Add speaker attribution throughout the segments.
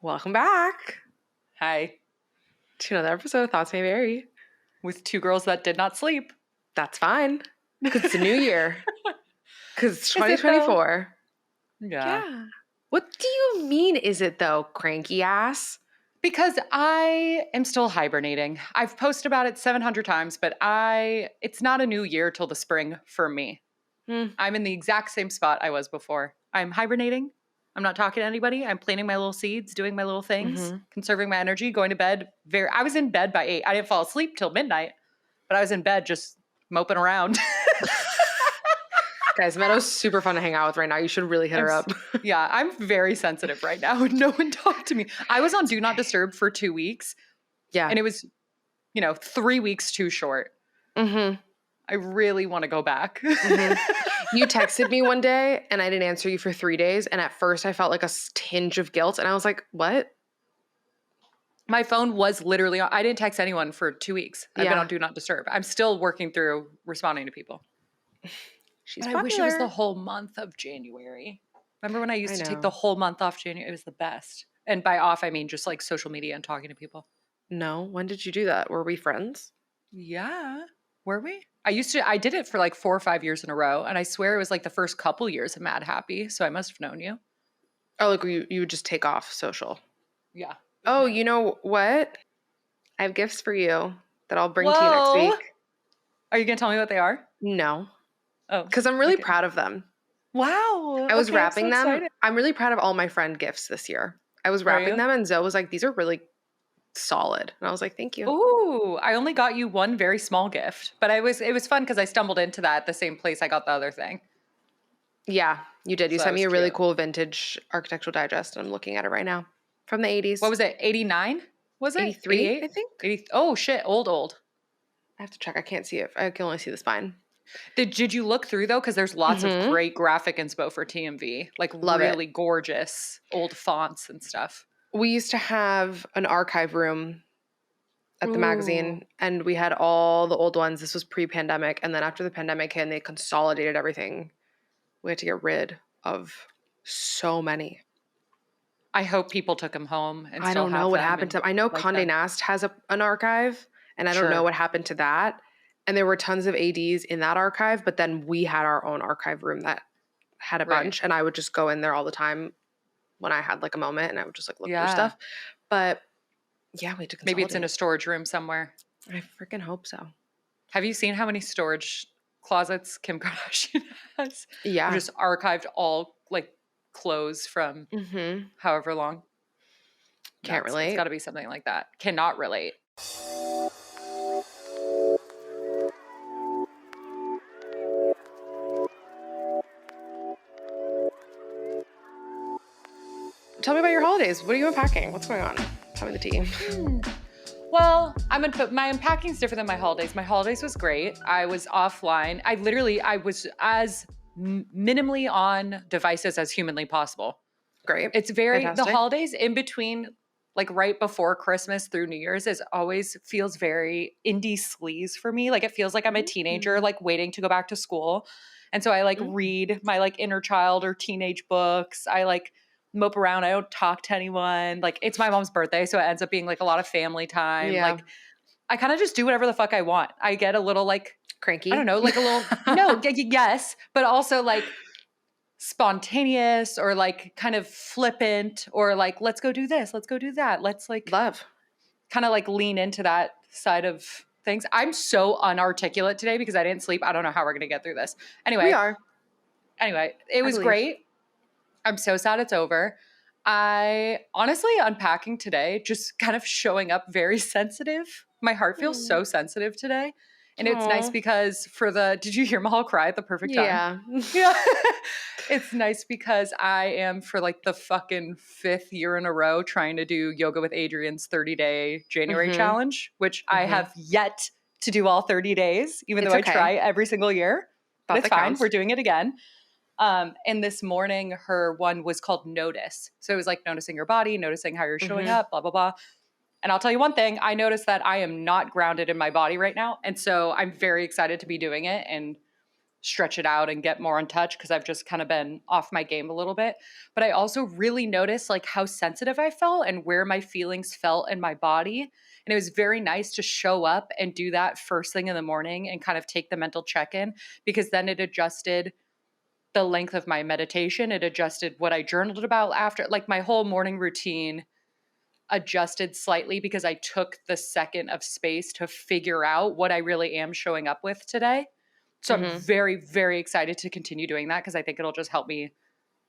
Speaker 1: Welcome back
Speaker 2: Hi.
Speaker 1: to another episode of Thoughts May Vary.
Speaker 2: With two girls that did not sleep.
Speaker 1: That's fine. Because it's a new year. Because it's
Speaker 2: Is it,
Speaker 1: 2024.
Speaker 2: Yeah.
Speaker 1: What do you mean, is it though, cranky ass?
Speaker 2: Because I am still hibernating. I've posted about it 700 times, but it's not a new year till the spring for me. I'm in the exact same spot I was before. I'm hibernating. I'm not talking to anybody. I'm planting my little seeds, doing my little things, conserving my energy, going to bed. I was in bed by 8. I didn't fall asleep till midnight, but I was in bed just moping around.
Speaker 1: Guys, Meadow's super fun to hang out with right now. You should really hit her up.
Speaker 2: Yeah, I'm very sensitive right now. No one talked to me. I was on Do Not Disturb for 2 weeks.
Speaker 1: Yeah.
Speaker 2: And it was, 3 weeks too short. I really want to go back.
Speaker 1: You texted me one day and I didn't answer you for 3 days. And at first I felt like a tinge of guilt. And I was like, what?
Speaker 2: My phone was literally on. I didn't text anyone for 2 weeks. I've been on Do Not Disturb. I'm still working through responding to people.
Speaker 1: She's
Speaker 2: but
Speaker 1: popular.
Speaker 2: I wish it was the whole month of January. Remember when I used to take the whole month off January? It was the best. And by off, I mean just like social media and talking to people.
Speaker 1: No. When did you do that? Were we friends?
Speaker 2: Yeah. Were we? I did it for like 4 or 5 years in a row. And I swear it was like the first couple years of Mad Happy. So I must have known you.
Speaker 1: Oh, like you would just take off social.
Speaker 2: Yeah.
Speaker 1: Oh, you know what? I have gifts for you that I'll bring to you next week.
Speaker 2: Are you going to tell me what they are?
Speaker 1: No.
Speaker 2: Oh.
Speaker 1: Because I'm really proud of them.
Speaker 2: Wow.
Speaker 1: I was wrapping them.
Speaker 2: Excited.
Speaker 1: I'm really proud of all my friend gifts this year. I was wrapping them and Zoe was like, these are really solid. And I was like, thank you.
Speaker 2: Ooh, I only got you one very small gift. But it was fun because I stumbled into that at the same place I got the other thing.
Speaker 1: Yeah, you did. You sent me a really cool vintage architectural digest. And I'm looking at it right now. From the 80s.
Speaker 2: What was it? 89? Was it?
Speaker 1: 83, 88? I think.
Speaker 2: 80, oh, shit. Old.
Speaker 1: I have to check. I can't see it. I can only see the spine.
Speaker 2: Did you look through, though? Because there's lots of great graphic inspo for TMV. Like really gorgeous old fonts and stuff.
Speaker 1: We used to have an archive room at the magazine, and we had all the old ones. This was pre-pandemic. And then after the pandemic hit and they consolidated everything, we had to get rid of so many.
Speaker 2: I hope people took them home. And
Speaker 1: I don't know what happened to them. I know Condé Nast has an archive, and I don't know what happened to that. And there were tons of ADs in that archive, but then we had our own archive room that had a bunch, and I would just go in there all the time when I had like a moment, and I would just like look through stuff. But yeah, we had to consolidate.
Speaker 2: Maybe it's in a storage room somewhere.
Speaker 1: I freaking hope so.
Speaker 2: Have you seen how many storage closets Kim Kardashian has?
Speaker 1: Yeah.
Speaker 2: They're just archived all like clothes from however long.
Speaker 1: Can't relate.
Speaker 2: It's got to be something like that. Cannot relate.
Speaker 1: Tell me about your holidays. What are you unpacking? What's going on? Tell me the tea.
Speaker 2: Well, my unpacking's different than my holidays. My holidays was great. I was offline. I was as minimally on devices as humanly possible.
Speaker 1: Great.
Speaker 2: It's the holidays in between, like right before Christmas through New Year's always feels very indie sleaze for me. Like it feels like I'm a teenager, like waiting to go back to school. And so I like read my like inner child or teenage books. I like mope around. I don't talk to anyone. Like it's my mom's birthday, so it ends up being like a lot of family time. Yeah. Like I kind of just do whatever the fuck I want. I get a little like
Speaker 1: cranky.
Speaker 2: I don't know, like a little yes, but also like spontaneous or like kind of flippant or like let's go do this, let's go do that. Let's like
Speaker 1: love.
Speaker 2: Kind of like lean into that side of things. I'm so unarticulate today because I didn't sleep. I don't know how we're going to get through this. Anyway.
Speaker 1: We are.
Speaker 2: Anyway, it was great. I'm so sad it's over. I honestly, unpacking today, just kind of showing up very sensitive. My heart feels so sensitive today. And it's nice because did you hear Mahal cry at the perfect time? Yeah. It's nice because I am for like the fucking 5th year in a row trying to do Yoga with Adrienne's 30-day January challenge, which I have yet to do all 30 days, even though I try every single year. But it's fine. We're doing it again. And this morning, her one was called Notice. So it was like noticing your body, noticing how you're showing up, blah, blah, blah. And I'll tell you one thing, I noticed that I am not grounded in my body right now. And so I'm very excited to be doing it and stretch it out and get more in touch because I've just kind of been off my game a little bit. But I also really noticed like how sensitive I felt and where my feelings felt in my body. And it was very nice to show up and do that first thing in the morning and kind of take the mental check-in, because then it adjusted the length of my meditation. It adjusted what I journaled about after, like my whole morning routine adjusted slightly because I took the second of space to figure out what I really am showing up with today. So I'm very, very excited to continue doing that because I think it'll just help me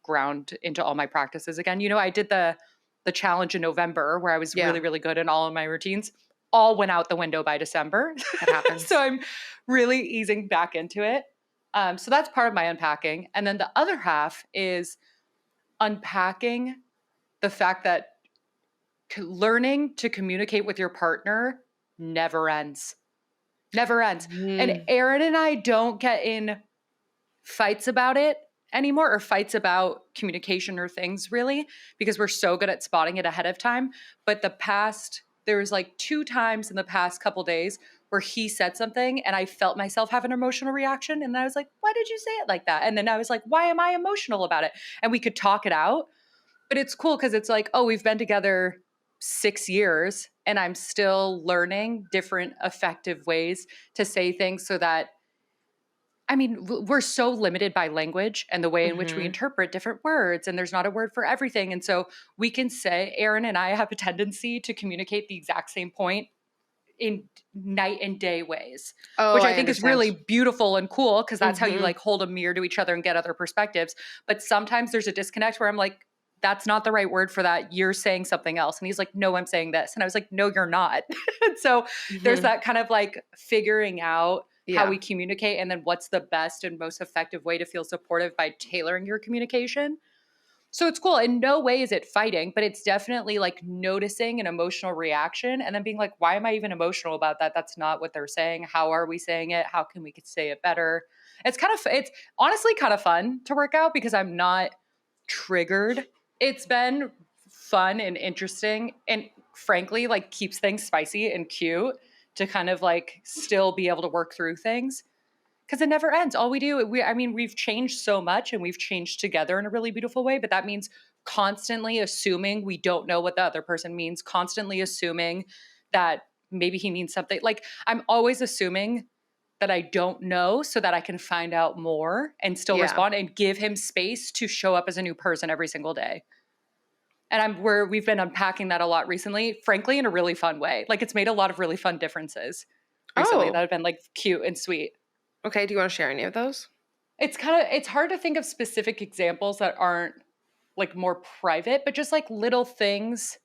Speaker 2: ground into all my practices again. You know, I did the challenge in November where I was really, really good in all of my routines. All went out the window by December.
Speaker 1: That happens.
Speaker 2: So I'm really easing back into it. So that's part of my unpacking. And then the other half is unpacking the fact that learning to communicate with your partner never ends. Never ends. And Aaron and I don't get in fights about it anymore, or fights about communication or things really, because we're so good at spotting it ahead of time. But there was like 2 times in the past couple days where he said something and I felt myself have an emotional reaction. And I was like, why did you say it like that? And then I was like, why am I emotional about it? And we could talk it out. But it's cool because it's like, oh, we've been together 6 years and I'm still learning different effective ways to say things so that, I mean, we're so limited by language and the way in which we interpret different words, and there's not a word for everything. And so we can say, Aaron and I have a tendency to communicate the exact same point in night and day ways, which I think is really beautiful and cool because that's how you like hold a mirror to each other and get other perspectives. But sometimes there's a disconnect where I'm like, that's not the right word for that. You're saying something else. And he's like, no, I'm saying this. And I was like, no, you're not. And so there's that kind of like figuring out how we communicate and then what's the best and most effective way to feel supportive by tailoring your communication. So it's cool. In no way is it fighting, but it's definitely like noticing an emotional reaction and then being like, why am I even emotional about that? That's not what they're saying. How are we saying it? How can we say it better? It's honestly kind of fun to work out because I'm not triggered. It's been fun and interesting and frankly like keeps things spicy and cute to kind of like still be able to work through things because it never ends. All we do, we've changed so much and we've changed together in a really beautiful way, but that means constantly assuming we don't know what the other person means, constantly assuming that maybe he means something. Like I'm always assuming that I don't know so that I can find out more and still respond and give him space to show up as a new person every single day. And we've been unpacking that a lot recently, frankly, in a really fun way. Like it's made a lot of really fun differences recently that have been like cute and sweet.
Speaker 1: Okay. Do you want to share any of those?
Speaker 2: It's hard to think of specific examples that aren't like more private, but just like little things.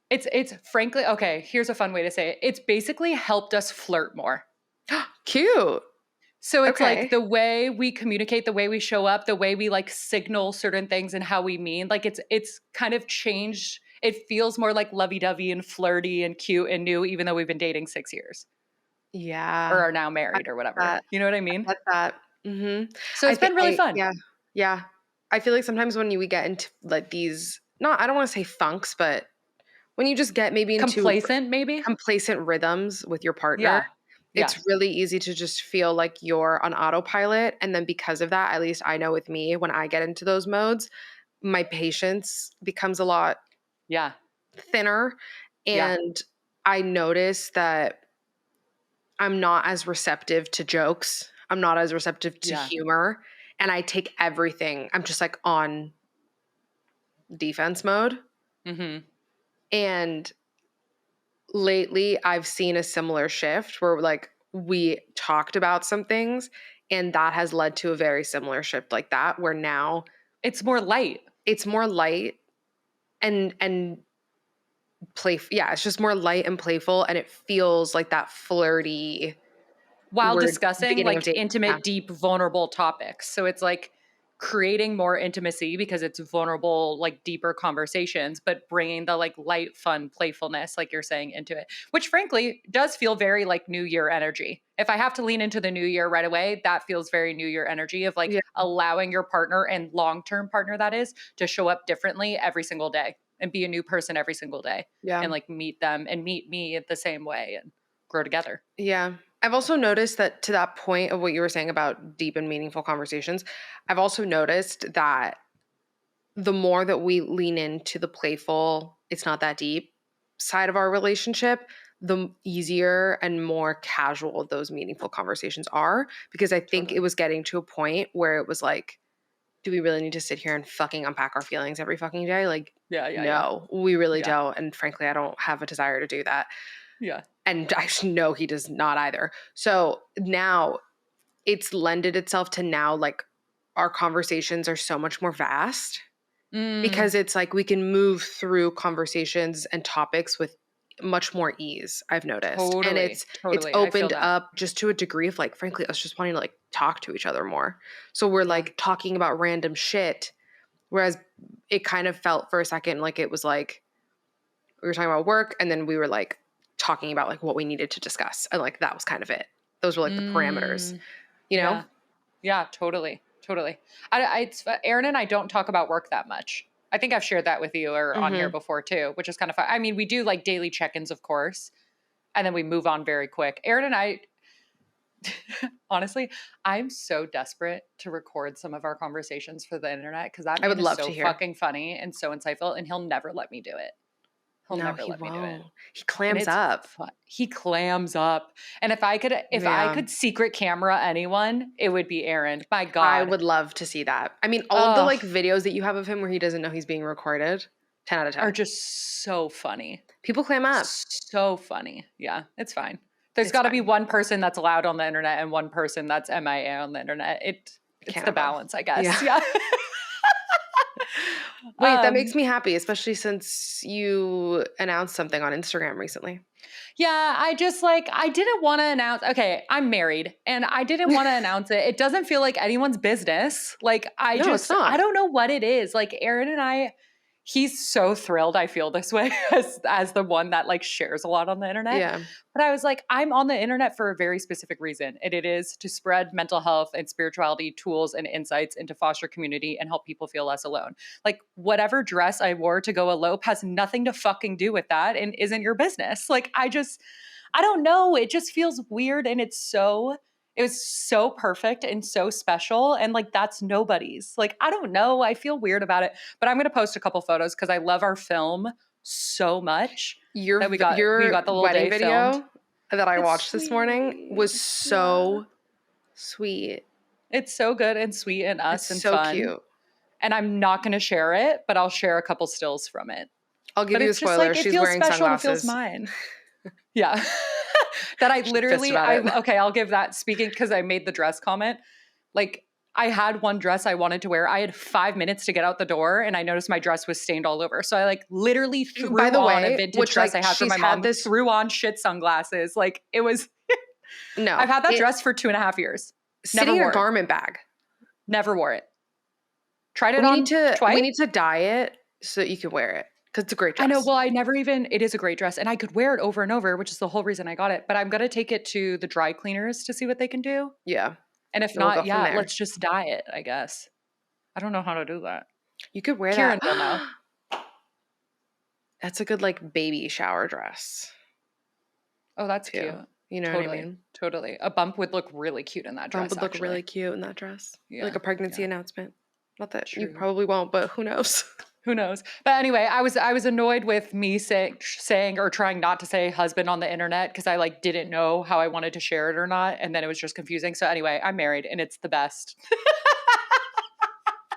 Speaker 2: It's frankly, okay, here's a fun way to say it. It's basically helped us flirt more.
Speaker 1: Cute.
Speaker 2: So it's like the way we communicate, the way we show up, the way we like signal certain things and how we mean, like it's kind of changed. It feels more like lovey-dovey and flirty and cute and new, even though we've been dating 6 years.
Speaker 1: Yeah.
Speaker 2: Or are now married or whatever. You know what I mean?
Speaker 1: I get that.
Speaker 2: So it's been really fun.
Speaker 1: Yeah. Yeah. I feel like sometimes when we get into like these, I don't want to say funks, but when you just get maybe into complacent rhythms with your partner, it's really easy to just feel like you're on autopilot. And then because of that, at least I know with me, when I get into those modes, my patience becomes a lot thinner. And I notice that I'm not as receptive to jokes. I'm not as receptive to humor. And I take everything. I'm just like on defense mode. And lately I've seen a similar shift where like we talked about some things and that has led to a very similar shift like that where now
Speaker 2: it's more light.
Speaker 1: It's more light and play. Yeah, it's just more light and playful and it feels like that flirty
Speaker 2: while discussing like intimate, deep, vulnerable topics. So it's like creating more intimacy because it's vulnerable, like deeper conversations, but bringing the like light, fun playfulness, like you're saying, into it, which frankly does feel very like New Year energy. If I have to lean into the new year right away, that feels very New Year energy of like allowing your partner and long-term partner that is to show up differently every single day and be a new person every single day and like meet them and meet me the same way and grow together.
Speaker 1: Yeah. I've also noticed that to that point of what you were saying about deep and meaningful conversations, I've also noticed that the more that we lean into the playful, it's not that deep side of our relationship, the easier and more casual those meaningful conversations are. Because I think it was getting to a point where it was like, do we really need to sit here and fucking unpack our feelings every fucking day? Like, no, we really don't. And frankly, I don't have a desire to do that.
Speaker 2: Yeah.
Speaker 1: And I know he does not either. So now it's lended itself to now, like, our conversations are so much more vast because it's like we can move through conversations and topics with much more ease, I've noticed. And it's opened up just to a degree of, like, frankly, us just wanting to, like, talk to each other more. So we're like talking about random shit, whereas it kind of felt for a second like it was like we were talking about work and then we were like talking about like what we needed to discuss. And like that was kind of it. Those were like the parameters, you know?
Speaker 2: Yeah, totally. Aaron and I don't talk about work that much. I think I've shared that with you or on here before too, which is kind of fun. I mean, we do like daily check-ins, of course, and then we move on very quick. Aaron and I, honestly, I'm so desperate to record some of our conversations for the internet because that
Speaker 1: I would love
Speaker 2: so
Speaker 1: to hear.
Speaker 2: Fucking funny and so insightful, and he'll never let me do it. He'll never let me do it.
Speaker 1: He clams up.
Speaker 2: He clams up. And if I could secret camera anyone, it would be Aaron. My God.
Speaker 1: I would love to see that. I mean, all of the like videos that you have of him where he doesn't know he's being recorded, 10 out of 10.
Speaker 2: Are just so funny.
Speaker 1: People clam up.
Speaker 2: So funny. Yeah, it's fine. There's got to be one person that's allowed on the internet and one person that's MIA on the internet. It's the balance, I guess. Yeah.
Speaker 1: Wait, that makes me happy, especially since you announced something on Instagram recently.
Speaker 2: Yeah, I didn't want to announce. Okay, I'm married and I didn't want to announce it. It doesn't feel like anyone's business. Like I don't know what it is. Like Aaron and I, he's so thrilled I feel this way as the one that like shares a lot on the internet.
Speaker 1: Yeah.
Speaker 2: But I was like, I'm on the internet for a very specific reason. And it is to spread mental health and spirituality tools and insights into foster community and help people feel less alone. Like whatever dress I wore to go elope has nothing to fucking do with that and isn't your business. Like I don't know. It just feels weird and it was so perfect and so special. And like, that's nobody's. Like, I don't know. I feel weird about it, but I'm going to post a couple photos because I love our film so much.
Speaker 1: We got the wedding video that I watched this morning was so sweet.
Speaker 2: It's so good and sweet and us and
Speaker 1: so
Speaker 2: fun.
Speaker 1: Cute.
Speaker 2: And I'm not going to share it, but I'll share a couple stills from it.
Speaker 1: I'll give you a spoiler.
Speaker 2: Like,
Speaker 1: she's wearing sunglasses.
Speaker 2: It feels mine. Yeah. That I literally, I'll give that speaking because I made the dress comment. Like I had one dress I wanted to wear. I had 5 minutes to get out the door and I noticed my dress was stained all over. So I like literally threw on a vintage dress I had for my mom, threw on shit sunglasses. Like it was,
Speaker 1: no,
Speaker 2: I've had that dress for 2.5 years.
Speaker 1: Sitting in your garment bag.
Speaker 2: Never wore it. Tried it on twice.
Speaker 1: We need to dye it so that you can wear it. Because it's a great dress.
Speaker 2: I know. Well, it is a great dress. And I could wear it over and over, which is the whole reason I got it. But I'm going to take it to the dry cleaners to see what they can do.
Speaker 1: Yeah.
Speaker 2: And if not, let's just dye it, I guess. I don't know how to do that.
Speaker 1: You could wear
Speaker 2: Kieran
Speaker 1: that.
Speaker 2: Will know.
Speaker 1: That's a good like baby shower dress.
Speaker 2: Oh, that's cute.
Speaker 1: You know what I mean?
Speaker 2: Totally. A bump would look really cute in that dress.
Speaker 1: Bump would look really cute in that dress.
Speaker 2: Yeah.
Speaker 1: Like a pregnancy announcement. Not that you probably won't, but who knows?
Speaker 2: Who knows? But anyway, I was annoyed with me saying or trying not to say husband on the internet because I like didn't know how I wanted to share it or not, and then it was just confusing. So anyway, I'm married and it's the best.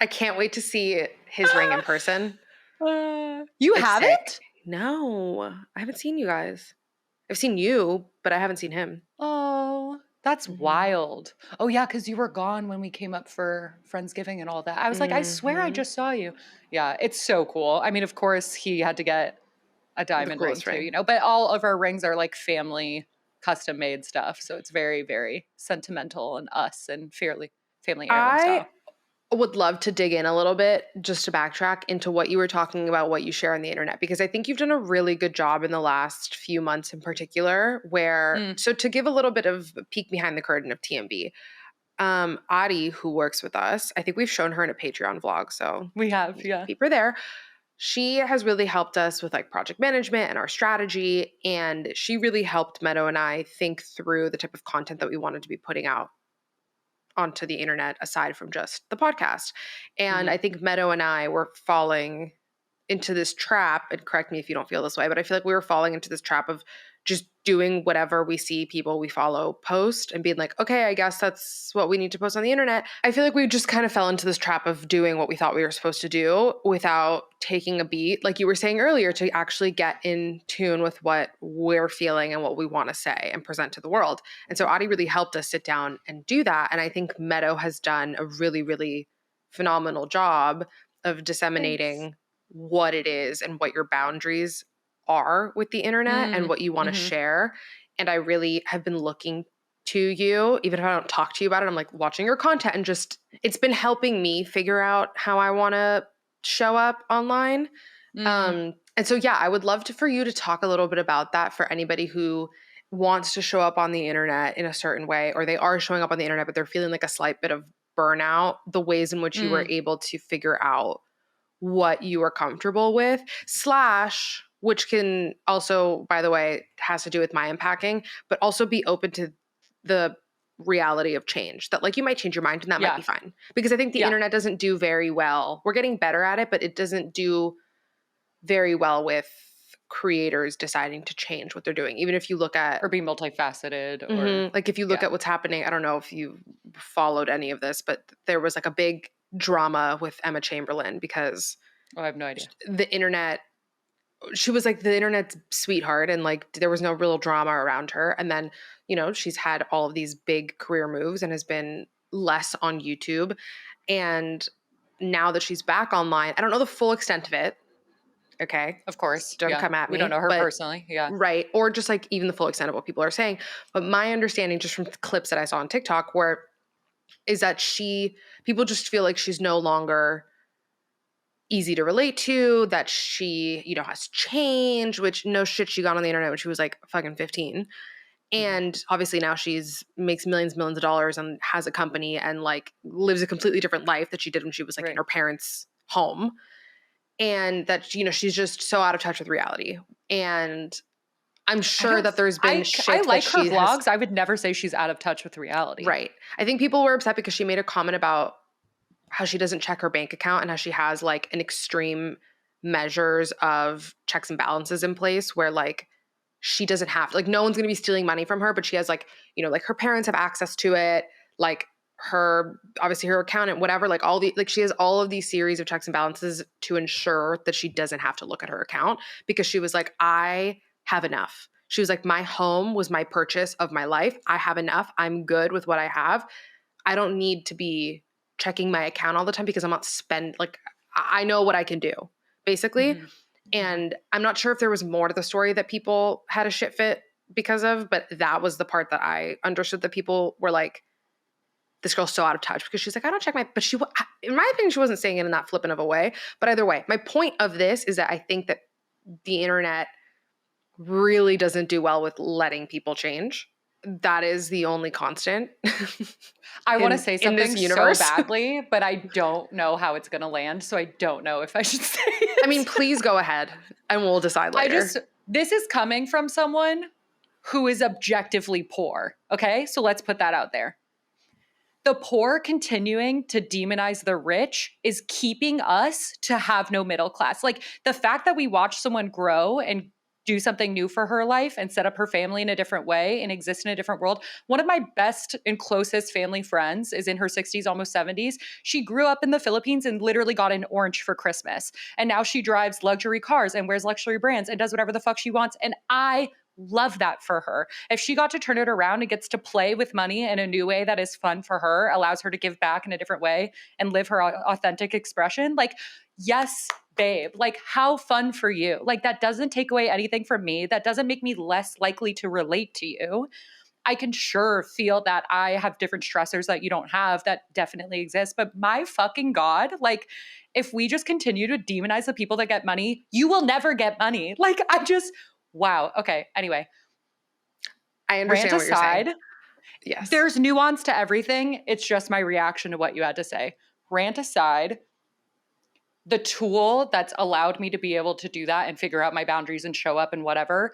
Speaker 1: I can't wait to see his ring in person.
Speaker 2: You haven't?
Speaker 1: No, I haven't seen you guys. I've seen you, but I haven't seen him.
Speaker 2: Oh, that's wild. Oh yeah, because you were gone when we came up for Friendsgiving and all that. I was like, I swear I just saw you. Yeah, it's so cool. I mean, of course, he had to get a diamond ring too, you know, but all of our rings are like family custom made stuff. So it's very, very sentimental and us and family heirloom style.
Speaker 1: I would love to dig in a little bit, just to backtrack into what you were talking about, what you share on the internet, because I think you've done a really good job in the last few months in particular where, so to give a little bit of a peek behind the curtain of TMV, Adi, who works with us, I think we've shown her in a Patreon vlog. So
Speaker 2: we have,
Speaker 1: keep her there. she has really helped us with like project management and our strategy. And she really helped Meadow and I think through the type of content that we wanted to be putting out onto the internet aside from just the podcast. And I think Meadow and I were falling into this trap, and correct me if you don't feel this way, but I feel like we were falling into this trap of just doing whatever we see people we follow post and being like, okay, I guess that's what we need to post on the internet. I feel like we just kind of fell into this trap of doing what we thought we were supposed to do without taking a beat, like you were saying earlier, to actually get in tune with what we're feeling and what we want to say and present to the world. And so Audie really helped us sit down and do that. And I think Meadow has done a really, really phenomenal job of disseminating what it is and what your boundaries are with the internet and what you want to share. And I really have been looking to you, even if I don't talk to you about it, I'm like watching your content and just, it's been helping me figure out how I want to show up online. And so, yeah, I would love for you to talk a little bit about that for anybody who wants to show up on the internet in a certain way, or they are showing up on the internet, but they're feeling like a slight bit of burnout, the ways in which you were able to figure out what you are comfortable with, / which can also, by the way, has to do with my unpacking, but also be open to the reality of change, that like you might change your mind and that might be fine. Because I think the internet doesn't do very well. We're getting better at it, but it doesn't do very well with creators deciding to change what they're doing. Even if you look at,
Speaker 2: or be multifaceted, or
Speaker 1: like if you look at what's happening, I don't know if you followed any of this, but there was like a big drama with Emma Chamberlain because
Speaker 2: I have no idea.
Speaker 1: The internet, she was like the internet's sweetheart, and like there was no real drama around her. And then, you know, she's had all of these big career moves and has been less on YouTube. And now that she's back online, I don't know the full extent of it. Okay.
Speaker 2: Of course.
Speaker 1: Don't come at me.
Speaker 2: We don't know her personally. Yeah.
Speaker 1: Right. Or just like even the full extent of what people are saying. But my understanding just from clips that I saw on TikTok is that people just feel like she's no longer easy to relate to, that she, you know, has changed, which no shit, she got on the internet when she was like fucking 15. And obviously now makes millions of dollars and has a company and like lives a completely different life that she did when she was like in her parents' home. And that, you know, she's just so out of touch with reality. And I'm sure that there's been shit.
Speaker 2: I like her vlogs. I would never say she's out of touch with reality.
Speaker 1: Right. I think people were upset because she made a comment about how she doesn't check her bank account and how she has like an extreme measures of checks and balances in place where like she doesn't have to, like no one's going to be stealing money from her, but she has like, you know, like her parents have access to it, like obviously her accountant, whatever, like she has all of these series of checks and balances to ensure that she doesn't have to look at her account, because she was like, I have enough. She was like, my home was my purchase of my life. I have enough. I'm good with what I have. I don't need to be checking my account all the time because I'm not like I know what I can do, basically. And I'm not sure if there was more to the story that people had a shit fit because of, but that was the part that I understood, that people were like, this girl's so out of touch because she's like, I don't check but in my opinion, she wasn't saying it in that flippant of a way. But either way, my point of this is that I think that the internet really doesn't do well with letting people change. That is the only constant.
Speaker 2: I want to say something so badly, but I don't know how it's going to land. So I don't know if I should say it.
Speaker 1: I mean, please go ahead and we'll decide later.
Speaker 2: This is coming from someone who is objectively poor. Okay. So let's put that out there. The poor continuing to demonize the rich is keeping us to have no middle class. Like the fact that we watch someone grow and do something new for her life and set up her family in a different way and exist in a different world. One of my best and closest family friends is in her 60s, almost 70s. She grew up in the Philippines and literally got an orange for Christmas. And now she drives luxury cars and wears luxury brands and does whatever the fuck she wants. And I love that for her. If she got to turn it around and gets to play with money in a new way that is fun for her, allows her to give back in a different way and live her authentic expression, like, yes, babe, like how fun for you. Like that doesn't take away anything from me. That doesn't make me less likely to relate to you. I can sure feel that I have different stressors that you don't have, that definitely exist. But my fucking God, like if we just continue to demonize the people that get money, you will never get money. Like wow. Okay. Anyway.
Speaker 1: I understand what you're saying. Yes.
Speaker 2: There's nuance to everything. It's just my reaction to what you had to say. Rant aside, the tool that's allowed me to be able to do that and figure out my boundaries and show up and whatever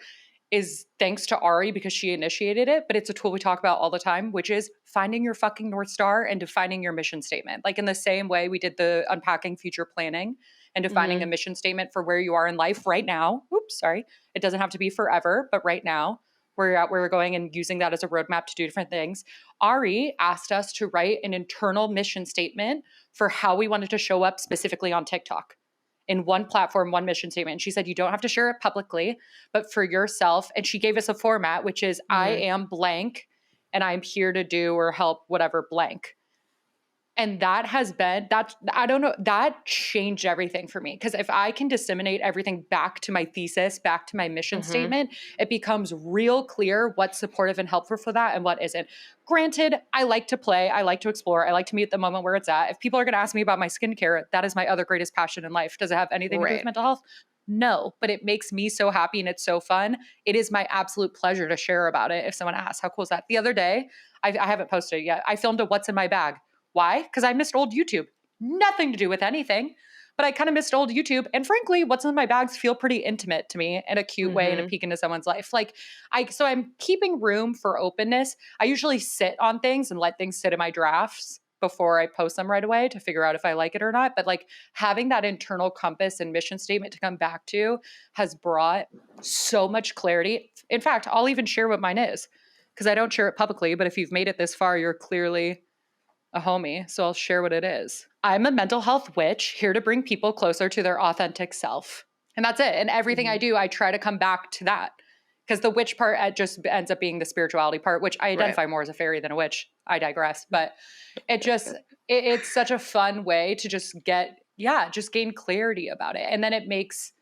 Speaker 2: is thanks to Ari because she initiated it, but it's a tool we talk about all the time, which is finding your fucking North Star and defining your mission statement. Like in the same way we did the unpacking future planning and defining a mission statement for where you are in life right now. Oops, sorry. It doesn't have to be forever, but right now, where you're at, where you're going, and using that as a roadmap to do different things. Ari asked us to write an internal mission statement for how we wanted to show up specifically on TikTok in one platform, one mission statement. And she said, you don't have to share it publicly, but for yourself. And she gave us a format, which is I am blank and I'm here to do or help whatever blank. And that has been, I don't know, that changed everything for me. Because if I can disseminate everything back to my thesis, back to my mission statement, it becomes real clear what's supportive and helpful for that and what isn't. Granted, I like to play, I like to explore, I like to meet at the moment where it's at. If people are going to ask me about my skincare, that is my other greatest passion in life. Does it have anything to do with mental health? No, but it makes me so happy and it's so fun. It is my absolute pleasure to share about it if someone asks. How cool is that? The other day, I haven't posted it yet. I filmed a what's in my bag. Why? Because I missed old YouTube. Nothing to do with anything, but I kind of missed old YouTube. And frankly, what's in my bags feel pretty intimate to me in a cute way and a peek into someone's life. Like so I'm keeping room for openness. I usually sit on things and let things sit in my drafts before I post them right away to figure out if I like it or not. But like having that internal compass and mission statement to come back to has brought so much clarity. In fact, I'll even share what mine is because I don't share it publicly. But if you've made it this far, you're clearly a homie, so I'll share what it is. I'm a mental health witch here to bring people closer to their authentic self. And that's it. And everything I do, I try to come back to that. Because the witch part just ends up being the spirituality part, which I identify more as a fairy than a witch. I digress. But it just, it's such a fun way to just just gain clarity about it. And then it makes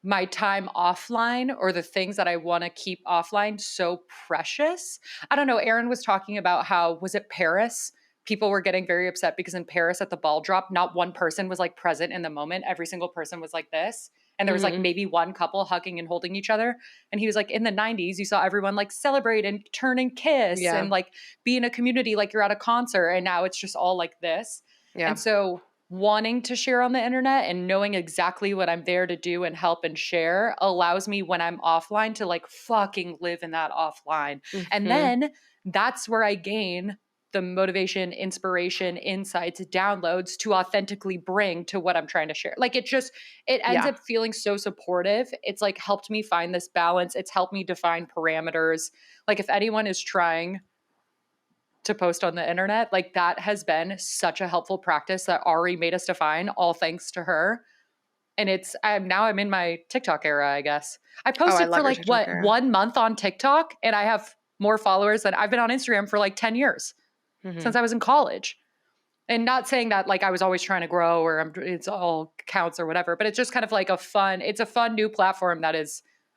Speaker 2: my time offline or the things that I want to keep offline so precious. I don't know. Aaron was talking about how, was it Paris? People were getting very upset because in Paris at the ball drop, not one person was like present in the moment. Every single person was like this. And there was like maybe one couple hugging and holding each other. And he was like, in the 90s, you saw everyone like celebrate and turn and kiss and like be in a community like you're at a concert. And now it's just all like this. Yeah. And so wanting to share on the internet and knowing exactly what I'm there to do and help and share allows me when I'm offline to like fucking live in that offline. And then that's where I gain the motivation, inspiration, insights, downloads to authentically bring to what I'm trying to share. Like it ends up feeling so supportive. It's like helped me find this balance. It's helped me define parameters. Like if anyone is trying to post on the internet, like that has been such a helpful practice that Ari made us define, all thanks to her. And I'm in my TikTok era, I guess. I posted for like 1 month on TikTok and I have more followers than I've been on Instagram for like 10 years since I was in college. And not saying that like I was always trying to grow or it's all counts or whatever, but it's just kind of like it's a fun new platform that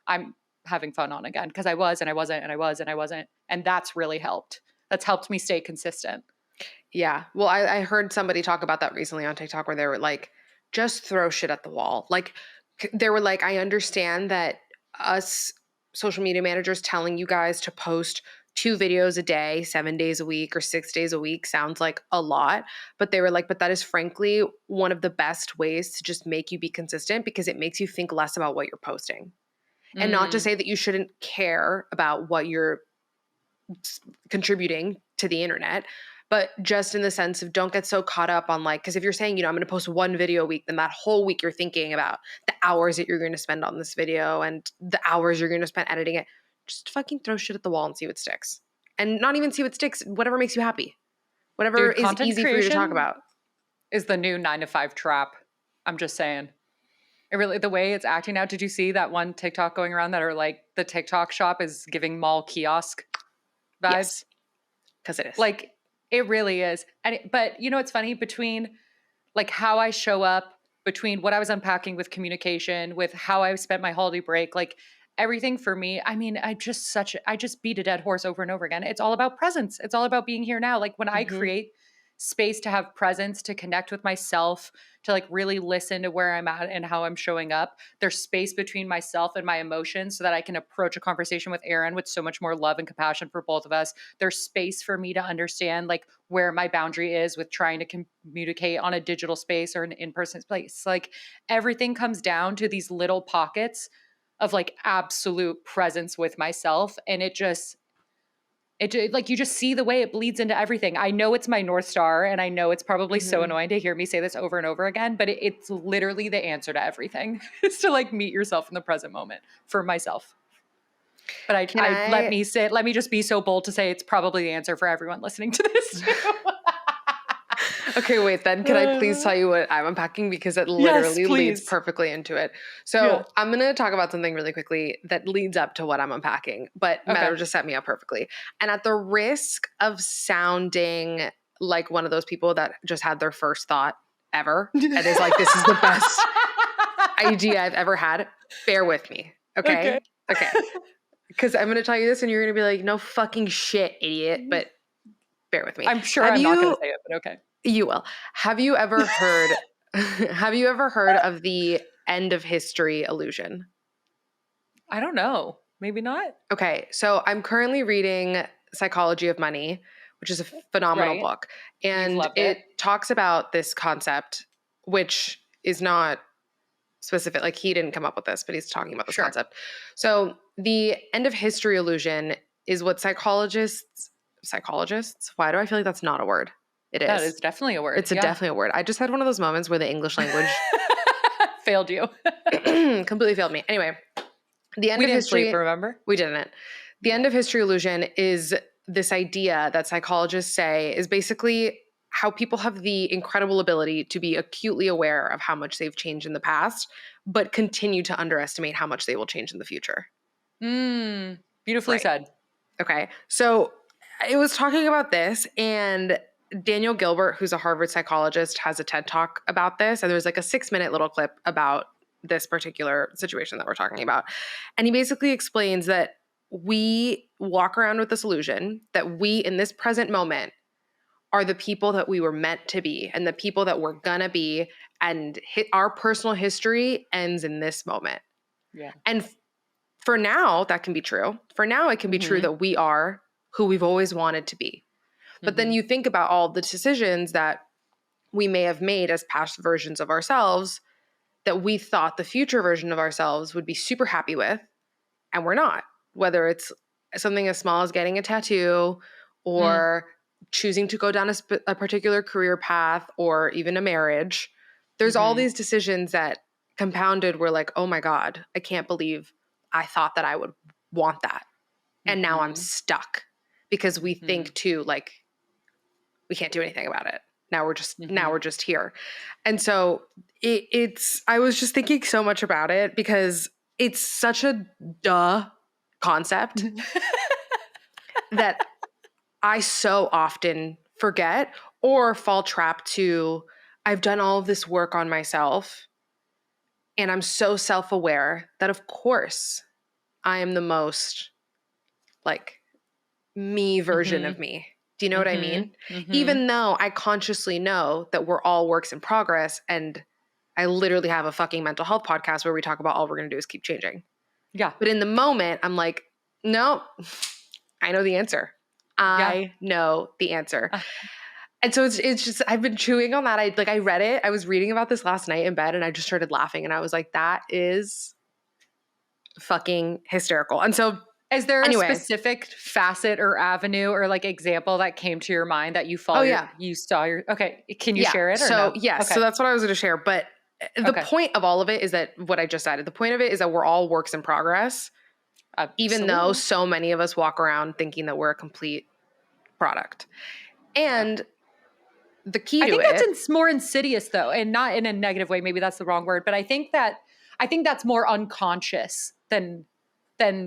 Speaker 2: I'm having fun on again because I was and I wasn't and I was and I wasn't. And that's really helped. That's helped me stay consistent.
Speaker 1: Yeah. Well, I heard somebody talk about that recently on TikTok where they were like, just throw shit at the wall. Like they were like, I understand that us social media managers telling you guys to post 2 videos a day, 7 days a week or 6 days a week sounds like a lot. But they were like, but that is frankly one of the best ways to just make you be consistent because it makes you think less about what you're posting. And not to say that you shouldn't care about what you're contributing to the internet, but just in the sense of don't get so caught up on like, because if you're saying, I'm going to post 1 video a week, then that whole week you're thinking about the hours that you're going to spend on this video and the hours you're going to spend editing it. Just fucking throw shit at the wall and see what sticks. And not even see what sticks, whatever makes you happy. Whatever is easy for you to talk about.
Speaker 2: Is the new 9-to-5 trap. I'm just saying. It really, the way it's acting now, did you see that one TikTok going around that are like the TikTok shop is giving mall kiosk vibes? Yes.
Speaker 1: Because it is.
Speaker 2: Like, it really is. But it's funny between like how I show up, between what I was unpacking with communication, with how I spent my holiday break, like everything for me. I mean, I just beat a dead horse over and over again. It's all about presence. It's all about being here now. Like when I create space to have presence, to connect with myself, to like really listen to where I'm at and how I'm showing up. There's space between myself and my emotions so that I can approach a conversation with Aaron with so much more love and compassion for both of us. There's space for me to understand like where my boundary is with trying to communicate on a digital space or an in-person space. Like everything comes down to these little pockets of like absolute presence with myself. And it like you just see the way it bleeds into everything. I know it's my North Star, and I know it's probably so annoying to hear me say this over and over again, but it's literally the answer to everything is to like meet yourself in the present moment for myself. But let me just be so bold to say it's probably the answer for everyone listening to this too.
Speaker 1: Okay, wait, then can I please tell you what I'm unpacking, because it literally leads perfectly into it. So I'm going to talk about something really quickly that leads up to what I'm unpacking, but Meadow just set me up perfectly. And at the risk of sounding like one of those people that just had their first thought ever and is like, this is the best idea I've ever had, bear with me, okay? Because I'm going to tell you this and you're going to be like, no fucking shit, idiot, but bear with me.
Speaker 2: I'm sure I'm not going to say it, but okay.
Speaker 1: You will. Have you ever heard of the end of history illusion?
Speaker 2: I don't know. Maybe not.
Speaker 1: Okay. So I'm currently reading Psychology of Money, which is a phenomenal book. And it talks about this concept, which is not specific. Like he didn't come up with this, but he's talking about this concept. So the end of history illusion is what psychologists, why do I feel like that's not a word? It is.
Speaker 2: That is definitely a word.
Speaker 1: It's definitely a word. I just had one of those moments where the English language
Speaker 2: failed you.
Speaker 1: Completely failed me. Anyway, the end of history.
Speaker 2: Sleep, remember?
Speaker 1: We didn't. The end of history illusion is this idea that psychologists say is basically how people have the incredible ability to be acutely aware of how much they've changed in the past, but continue to underestimate how much they will change in the future.
Speaker 2: Beautifully said.
Speaker 1: Okay. So it was talking about this, and Daniel Gilbert, who's a Harvard psychologist, has a TED Talk about this. And there's like a 6-minute little clip about this particular situation that we're talking about. And he basically explains that we walk around with this illusion that we, in this present moment, are the people that we were meant to be and the people that we're gonna be. And our personal history ends in this moment.
Speaker 2: Yeah.
Speaker 1: And for now, that can be true. For now, it can be true that we are who we've always wanted to be. But then you think about all the decisions that we may have made as past versions of ourselves that we thought the future version of ourselves would be super happy with, and we're not. Whether it's something as small as getting a tattoo or choosing to go down a particular career path or even a marriage. There's all these decisions that compounded were like, oh my God, I can't believe I thought that I would want that. And now I'm stuck because we think too, like, we can't do anything about it. Now we're just here. And so I was just thinking so much about it because it's such a duh concept that I so often forget or fall trapped to. I've done all of this work on myself and I'm so self-aware that of course I am the most like me version of me. Do you know what I mean? Even though I consciously know that we're all works in progress, and I literally have a fucking mental health podcast where we talk about all we're going to do is keep changing.
Speaker 2: Yeah.
Speaker 1: But in the moment, I'm like, no, I know the answer. I know the answer. And so it's just, I've been chewing on that. I read it. I was reading about this last night in bed and I just started laughing and I was like, that is fucking hysterical. And so
Speaker 2: is there a specific facet or avenue or like example that came to your mind that you saw okay. Can you share it? Or
Speaker 1: so
Speaker 2: no?
Speaker 1: yes. So that's what I was going to share. But the point of all of it is that what I just added, the point of it is that we're all works in progress, even though so many of us walk around thinking that we're a complete product. And the key to it.
Speaker 2: I think that's more insidious though, and not in a negative way. Maybe that's the wrong word, but I think that's more unconscious than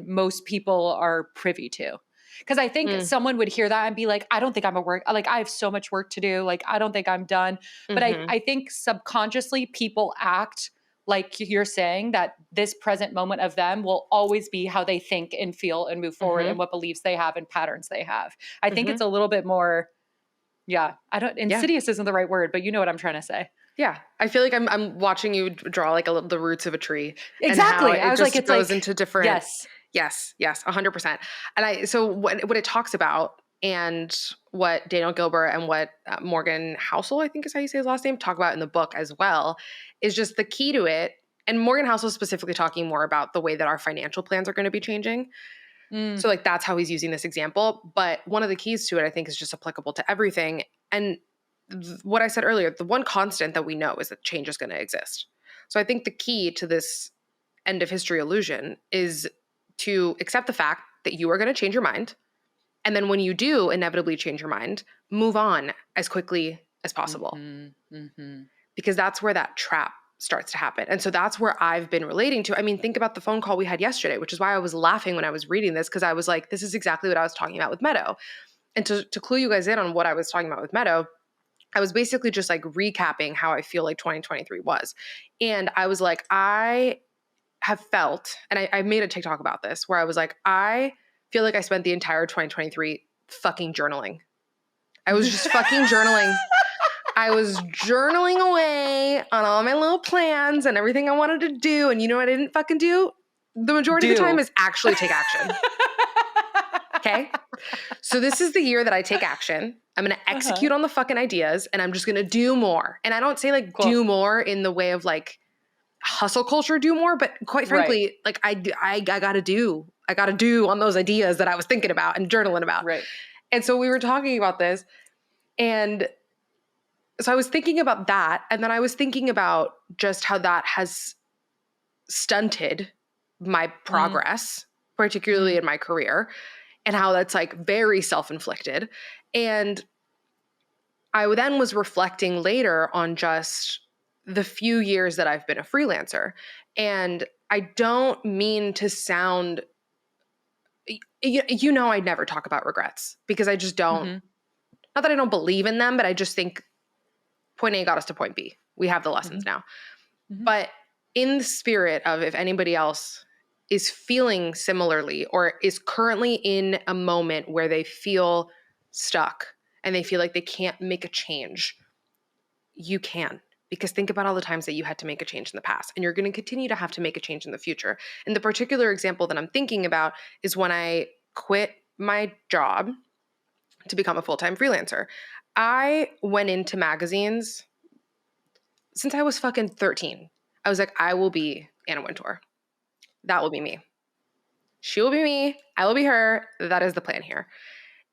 Speaker 2: most people are privy to. Because I think someone would hear that and be like, I don't think I'm I have so much work to do. Like, I don't think I'm done. But I think subconsciously people act like you're saying that this present moment of them will always be how they think and feel and move forward and what beliefs they have and patterns they have. I think it's a little bit more Yeah. Insidious isn't the right word, but you know what I'm trying to say.
Speaker 1: Yeah. I feel like I'm watching you draw like the roots of a tree and how
Speaker 2: Exactly. I
Speaker 1: it
Speaker 2: was like,
Speaker 1: just
Speaker 2: it's
Speaker 1: goes
Speaker 2: like,
Speaker 1: into different.
Speaker 2: yes.
Speaker 1: Yes. Yes. 100%. And so what it talks about and what Daniel Gilbert and what Morgan Housel, I think is how you say his last name, talk about in the book as well, is just the key to it. And Morgan Housel is specifically talking more about the way that our financial plans are going to be changing. So like that's how he's using this example. But one of the keys to it, I think, is just applicable to everything. And what I said earlier, the one constant that we know is that change is going to exist. So I think the key to this end of history illusion is to accept the fact that you are going to change your mind. And then when you do inevitably change your mind, move on as quickly as possible. Because that's where that trap starts to happen. And so that's where I've been relating to. I mean, think about the phone call we had yesterday, which is why I was laughing when I was reading this, because I was like, this is exactly what I was talking about with Meadow. And to clue you guys in on what I was talking about with Meadow, I was basically just like recapping how I feel like 2023 was. And I was like, I have felt, and I made a TikTok about this, where I was like, I feel like I spent the entire 2023 fucking journaling. I was just fucking journaling. I was journaling away on all my little plans and everything I wanted to do. And you know what I didn't fucking do? The majority of the time is actually take action. Okay? So this is the year that I take action. I'm going to execute on the fucking ideas and I'm just going to do more. And I don't say like do more in the way of like hustle culture do more, but quite frankly, like I got to do on those ideas that I was thinking about and journaling about.
Speaker 2: Right.
Speaker 1: And so we were talking about this and so I was thinking about that. And then I was thinking about just how that has stunted my progress, particularly in my career, and how that's like very self-inflicted. And I then was reflecting later on just the few years that I've been a freelancer. And I don't mean to sound, you know, I'd never talk about regrets because I just don't, not that I don't believe in them, but I just think point A got us to point B. We have the lessons now. But in the spirit of if anybody else is feeling similarly or is currently in a moment where they feel stuck and they feel like they can't make a change, you can. Because think about all the times that you had to make a change in the past and you're going to continue to have to make a change in the future. And the particular example that I'm thinking about is when I quit my job to become a full-time freelancer. I went into magazines since I was fucking 13. I was like, I will be Anna Wintour. That will be me. She will be me. I will be her. That is the plan here.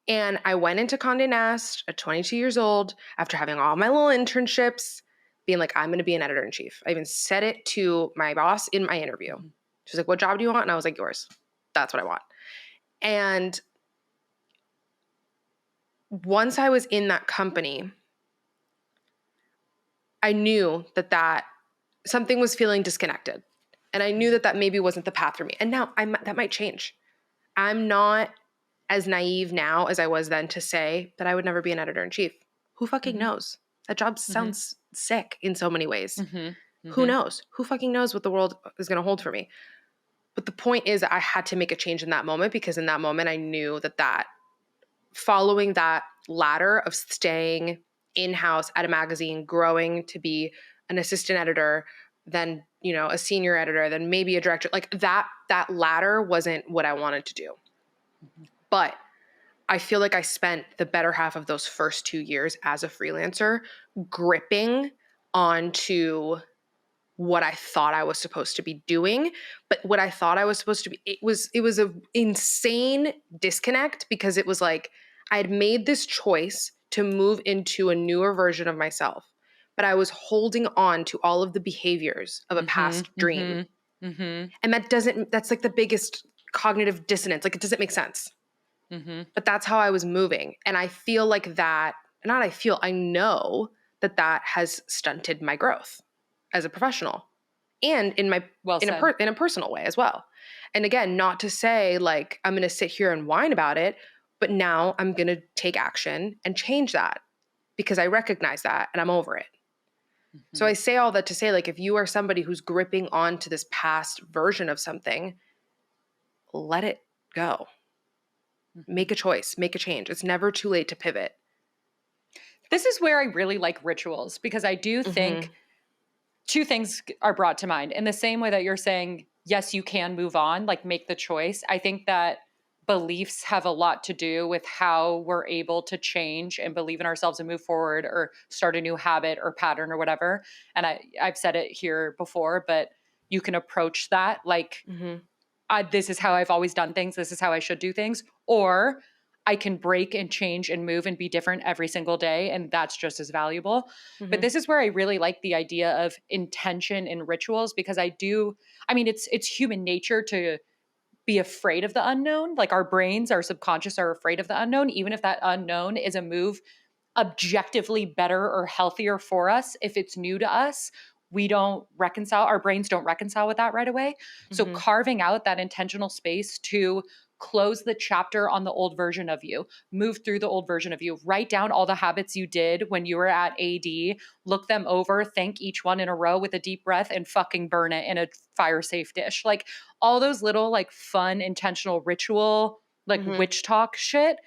Speaker 1: And I went into Condé Nast at 22 years old after having all my little internships, being like, I'm going to be an editor-in-chief. I even said it to my boss in my interview. She was like, what job do you want? And I was like, yours. That's what I want. And once I was in that company, I knew that something was feeling disconnected. And I knew that maybe wasn't the path for me. And now that might change. I'm not as naive now as I was then to say that I would never be an editor-in-chief. Who fucking knows? That job sounds sick in so many ways. Who knows? Who fucking knows what the world is going to hold for me? But the point is I had to make a change in that moment because in that moment I knew that following that ladder of staying in-house at a magazine, growing to be an assistant editor, then, you know, a senior editor, then maybe a director, like that ladder wasn't what I wanted to do. But I feel like I spent the better half of those first 2 years as a freelancer gripping onto what I thought I was supposed to be doing. But what I thought I was supposed to be, it was an insane disconnect because it was like I had made this choice to move into a newer version of myself, but I was holding on to all of the behaviors of a past dream. And that's like the biggest cognitive dissonance. Like it doesn't make sense. But that's how I was moving. And I feel like I know that has stunted my growth as a professional and in a personal way as well. And again, not to say like, I'm going to sit here and whine about it, but now I'm going to take action and change that because I recognize that and I'm over it. So I say all that to say, like, if you are somebody who's gripping on to this past version of something, let it go. Make a choice, make a change. It's never too late to pivot.
Speaker 2: This is where I really like rituals, because I do think two things are brought to mind. In the same way that you're saying, yes, you can move on, like make the choice. I think that beliefs have a lot to do with how we're able to change and believe in ourselves and move forward or start a new habit or pattern or whatever. And I've said it here before, but you can approach that like, this is how I've always done things. This is how I should do things. Or I can break and change and move and be different every single day. And that's just as valuable. But this is where I really like the idea of intention in rituals, because it's human nature to be afraid of the unknown. Like our brains, our subconscious are afraid of the unknown, even if that unknown is a move objectively better or healthier for us. If it's new to us, we don't reconcile, our brains don't reconcile with that right away. So carving out that intentional space to close the chapter on the old version of you, move through the old version of you, write down all the habits you did when you were at AD, look them over, thank each one in a row with a deep breath, and fucking burn it in a fire safe dish. Like all those little like fun, intentional ritual, like witch talk shit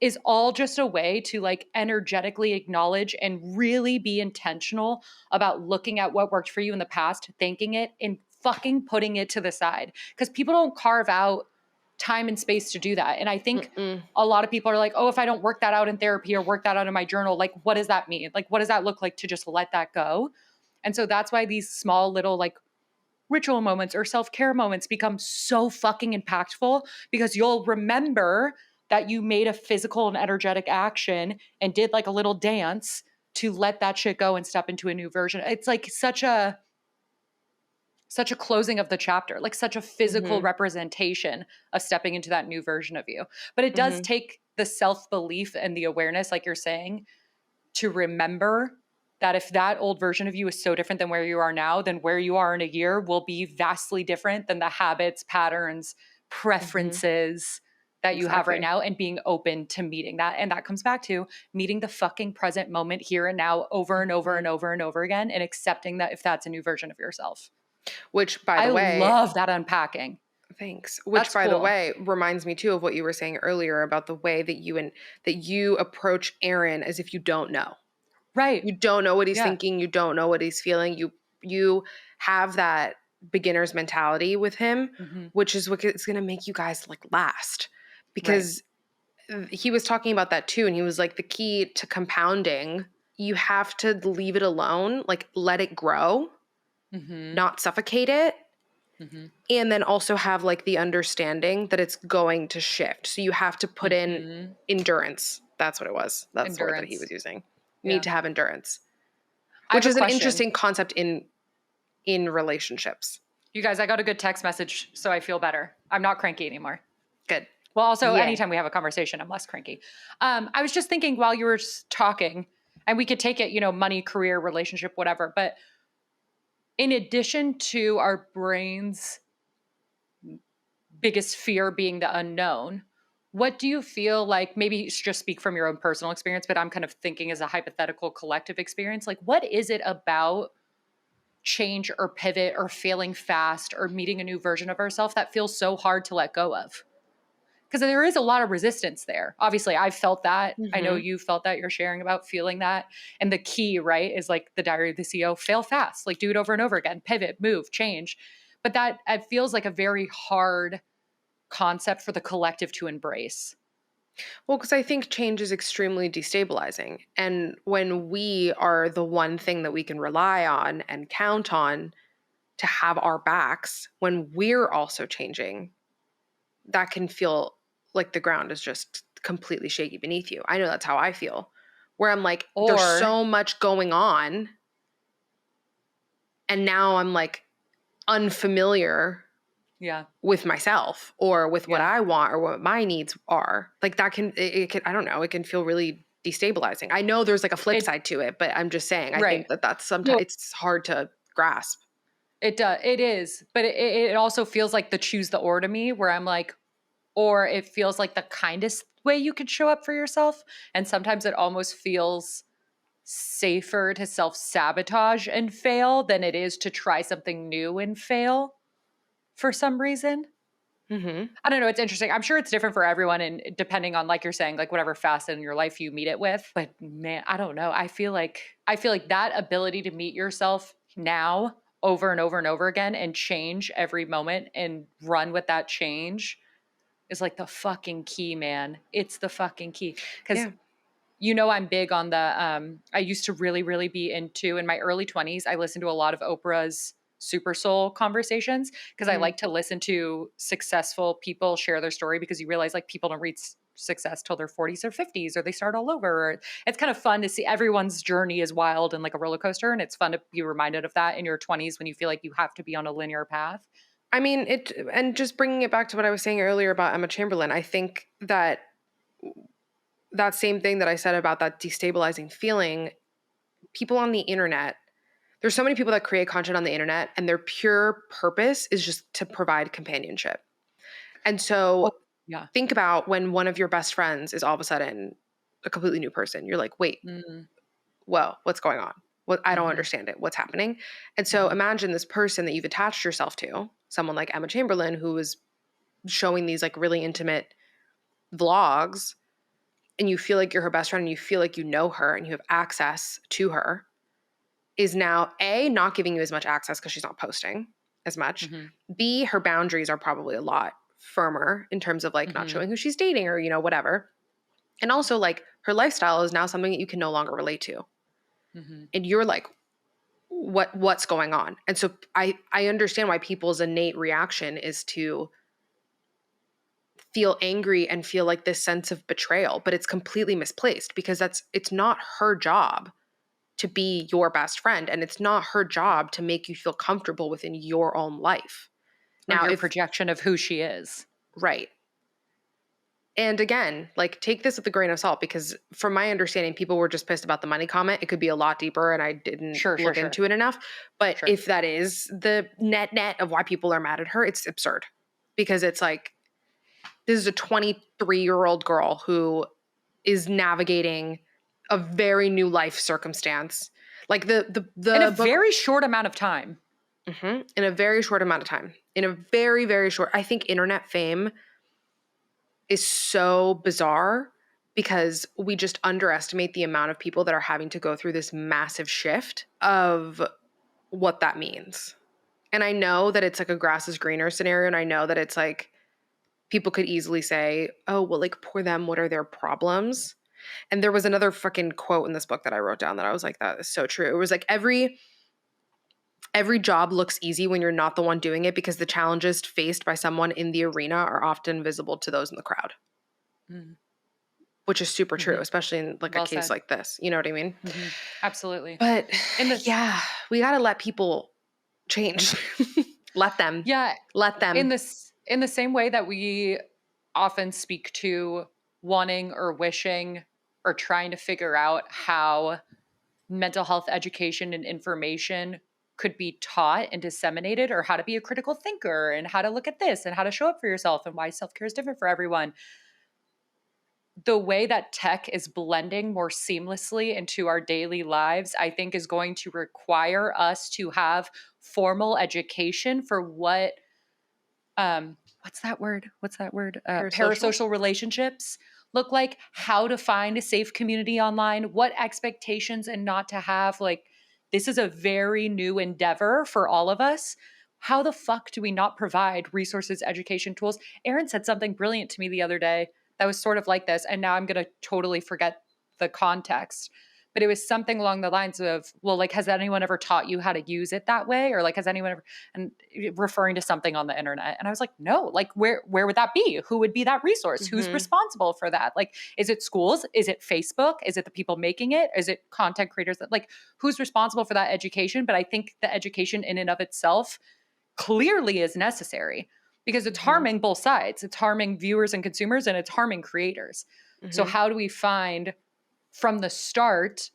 Speaker 2: is all just a way to like energetically acknowledge and really be intentional about looking at what worked for you in the past, thanking it, and fucking putting it to the side. Because people don't carve out time and space to do that. And I think a lot of people are like, oh, if I don't work that out in therapy or work that out in my journal, like, what does that mean? Like, what does that look like to just let that go? And so that's why these small little like ritual moments or self-care moments become so fucking impactful, because you'll remember that you made a physical and energetic action and did like a little dance to let that shit go and step into a new version. It's like such a closing of the chapter, like such a physical representation of stepping into that new version of you. But it does take the self-belief and the awareness, like you're saying, to remember that if that old version of you is so different than where you are now, then where you are in a year will be vastly different than the habits, patterns, preferences that you have right now, and being open to meeting that. And that comes back to meeting the fucking present moment here and now over and over and over and over again, and accepting that if that's a new version of yourself.
Speaker 1: Which, by the way,
Speaker 2: I love that unpacking.
Speaker 1: Thanks. Which, by the way, reminds me too of what you were saying earlier about the way that you approach Aaron as if you don't know.
Speaker 2: Right.
Speaker 1: You don't know what he's thinking. You don't know what he's feeling. You have that beginner's mentality with him, which is what is going to make you guys like last. Because he was talking about that too, and he was like, the key to compounding, you have to leave it alone, like let it grow, not suffocate it. And then also have like the understanding that it's going to shift. So you have to put in endurance. That's what it was. That's the word that he was using. You need to have endurance, which is an interesting concept in relationships.
Speaker 2: You guys, I got a good text message, so I feel better. I'm not cranky anymore.
Speaker 1: Good.
Speaker 2: Well, also, anytime we have a conversation, I'm less cranky. I was just thinking while you were talking, and we could take it, money, career, relationship, whatever, but in addition to our brain's biggest fear being the unknown, what do you feel like, maybe just speak from your own personal experience, but I'm kind of thinking as a hypothetical collective experience, like what is it about change or pivot or failing fast or meeting a new version of ourselves that feels so hard to let go of? Because there is a lot of resistance there. Obviously, I've felt that. I know you felt that. You're sharing about feeling that. And the key, right, is like the Diary of the CEO, fail fast, like do it over and over again, pivot, move, change. But that it feels like a very hard concept for the collective to embrace.
Speaker 1: Well, because I think change is extremely destabilizing. And when we are the one thing that we can rely on and count on to have our backs, when we're also changing, that can feel like the ground is just completely shaky beneath you. I know that's how I feel, where I'm like, there's so much going on. And now I'm like unfamiliar with myself or with what I want or what my needs are. Like that can, I don't know, it can feel really destabilizing. I know there's like a flip side to it, but I'm just saying, I think that's sometimes it's hard to grasp.
Speaker 2: It does. It is. But it also feels like the choose the or to me, where I'm like, or it feels like the kindest way you could show up for yourself. And sometimes it almost feels safer to self-sabotage and fail than it is to try something new and fail for some reason. I don't know. It's interesting. I'm sure it's different for everyone, and depending on, like you're saying, like whatever facet in your life you meet it with. But man, I don't know. I feel like that ability to meet yourself now over and over and over again and change every moment and run with that change is like the fucking key, man. It's the fucking key. Because
Speaker 1: Yeah.
Speaker 2: I'm big on I used to really, really be into, in my early 20s, I listened to a lot of Oprah's Super Soul conversations because I
Speaker 1: Mhm.
Speaker 2: like to listen to successful people share their story, because you realize like people don't reach success till their 40s or 50s, or they start all over. Or it's kind of fun to see everyone's journey is wild and like a roller coaster. And it's fun to be reminded of that in your 20s when you feel like you have to be on a linear path.
Speaker 1: I mean, and just bringing it back to what I was saying earlier about Emma Chamberlain, I think that that same thing that I said about that destabilizing feeling, people on the internet, there's so many people that create content on the internet and their pure purpose is just to provide companionship. And
Speaker 2: Oh,
Speaker 1: so
Speaker 2: yeah.
Speaker 1: think about when one of your best friends is all of a sudden a completely new person. You're like, wait,
Speaker 2: Mm,
Speaker 1: well, what's going on? What I don't
Speaker 2: hmm.
Speaker 1: understand it. What's happening? And so
Speaker 2: Hmm.
Speaker 1: imagine this person that you've attached yourself to, someone like Emma Chamberlain, who is showing these like really intimate vlogs, and you feel like you're her best friend and you feel like you know her and you have access to her, is now A, not giving you as much access because she's not posting as much.
Speaker 2: Hmm.
Speaker 1: B, her boundaries are probably a lot firmer in terms of like not
Speaker 2: Hmm.
Speaker 1: showing who she's dating or, whatever. And also like her lifestyle is now something that you can no longer relate to.
Speaker 2: Hmm.
Speaker 1: And you're like, what's going on? And so I understand why people's innate reaction is to feel angry and feel like this sense of betrayal, but it's completely misplaced because it's not her job to be your best friend, and it's not her job to make you feel comfortable within your own life.
Speaker 2: Or
Speaker 1: Now,
Speaker 2: your
Speaker 1: if
Speaker 2: projection of who she is.
Speaker 1: right. And again, like take this with a grain of salt because from my understanding, people were just pissed about the money comment. It could be a lot deeper and I didn't
Speaker 2: Sure, sure,
Speaker 1: look
Speaker 2: sure,
Speaker 1: into it enough. But
Speaker 2: sure.
Speaker 1: if that is the net of why people are mad at her, it's absurd. Because it's like this is a 23-year-old girl who is navigating a very new life circumstance. Like
Speaker 2: In a
Speaker 1: the book.
Speaker 2: very short amount of time.
Speaker 1: In a very short amount of time. In a very, very short, I think internet fame is so bizarre because we just underestimate the amount of people that are having to go through this massive shift of what that means. And I know that it's like a grass is greener scenario. And I know that it's like people could easily say, oh, well, like poor them. What are their problems? And there was another fucking quote in this book that I wrote down that I was like, that is so true. It was like every job looks easy when you're not the one doing it because the challenges faced by someone in the arena are often visible to those in the crowd,
Speaker 2: Mm-hmm.
Speaker 1: which is super true,
Speaker 2: Mm-hmm.
Speaker 1: especially in like a
Speaker 2: Well
Speaker 1: case
Speaker 2: said.
Speaker 1: like this. You know what I mean?
Speaker 2: Mm-hmm. Absolutely.
Speaker 1: But
Speaker 2: In this,
Speaker 1: yeah, we got to let people change. let them.
Speaker 2: yeah,
Speaker 1: Let them.
Speaker 2: in the same way that we often speak to wanting or wishing or trying to figure out how mental health education and information could be taught and disseminated, or how to be a critical thinker and how to look at this and how to show up for yourself and why self-care is different for everyone. The way that tech is blending more seamlessly into our daily lives, I think is going to require us to have formal education for what's that word?
Speaker 1: Parasocial.
Speaker 2: Parasocial relationships look like, how to find a safe community online, what expectations and not to have. Like, this is a very new endeavor for all of us. How the fuck do we not provide resources, education tools? Erin said something brilliant to me the other day that was sort of like this, and now I'm going to totally forget the context. But it was something along the lines of, well, like, has anyone ever taught you how to use it that way? Or like, has anyone ever, and referring to something on the internet. And I was like, no, like, where would that be? Who would be that resource? Who's
Speaker 1: Mm-hmm.
Speaker 2: responsible for that? Like, is it schools? Is it Facebook? Is it the people making it? Is it content creators that, like, who's responsible for that education? But I think the education in and of itself clearly is necessary because it's
Speaker 1: Mm-hmm.
Speaker 2: harming both sides. It's harming viewers and consumers, and it's harming creators. So
Speaker 1: Mm-hmm.
Speaker 2: how do we find from the start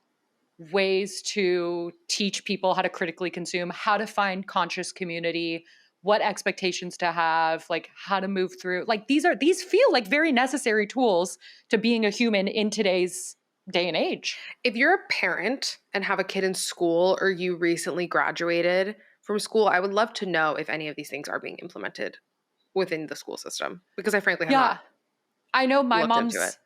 Speaker 2: ways to teach people how to critically consume, how to find conscious community, what expectations to have, like how to move through. Like these feel like very necessary tools to being a human in today's day and age.
Speaker 1: If you're a parent and have a kid in school or you recently graduated from school, I would love to know if any of these things are being implemented within the school system because I frankly have
Speaker 2: Yeah.
Speaker 1: not
Speaker 2: I know my
Speaker 1: looked into it.
Speaker 2: mom's,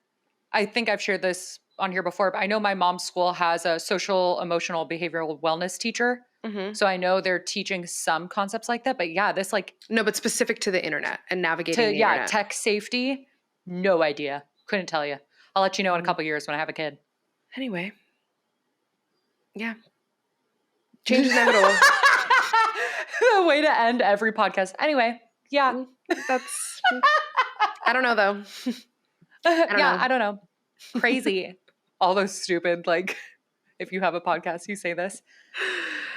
Speaker 2: I think I've shared this on here before, but I know my mom's school has a social, emotional, behavioral wellness teacher.
Speaker 1: Mm-hmm.
Speaker 2: So I know they're teaching some concepts like that. But yeah, this like
Speaker 1: No, but specific to the internet and navigating the internet.
Speaker 2: tech safety, no idea. Couldn't tell you. I'll let you know in a couple years when I have a kid.
Speaker 1: Anyway. Yeah. Change is inevitable.
Speaker 2: The way to end every podcast. Anyway, yeah.
Speaker 1: That's, I don't know though.
Speaker 2: I don't know. Crazy. All those stupid, like, if you have a podcast, you say this.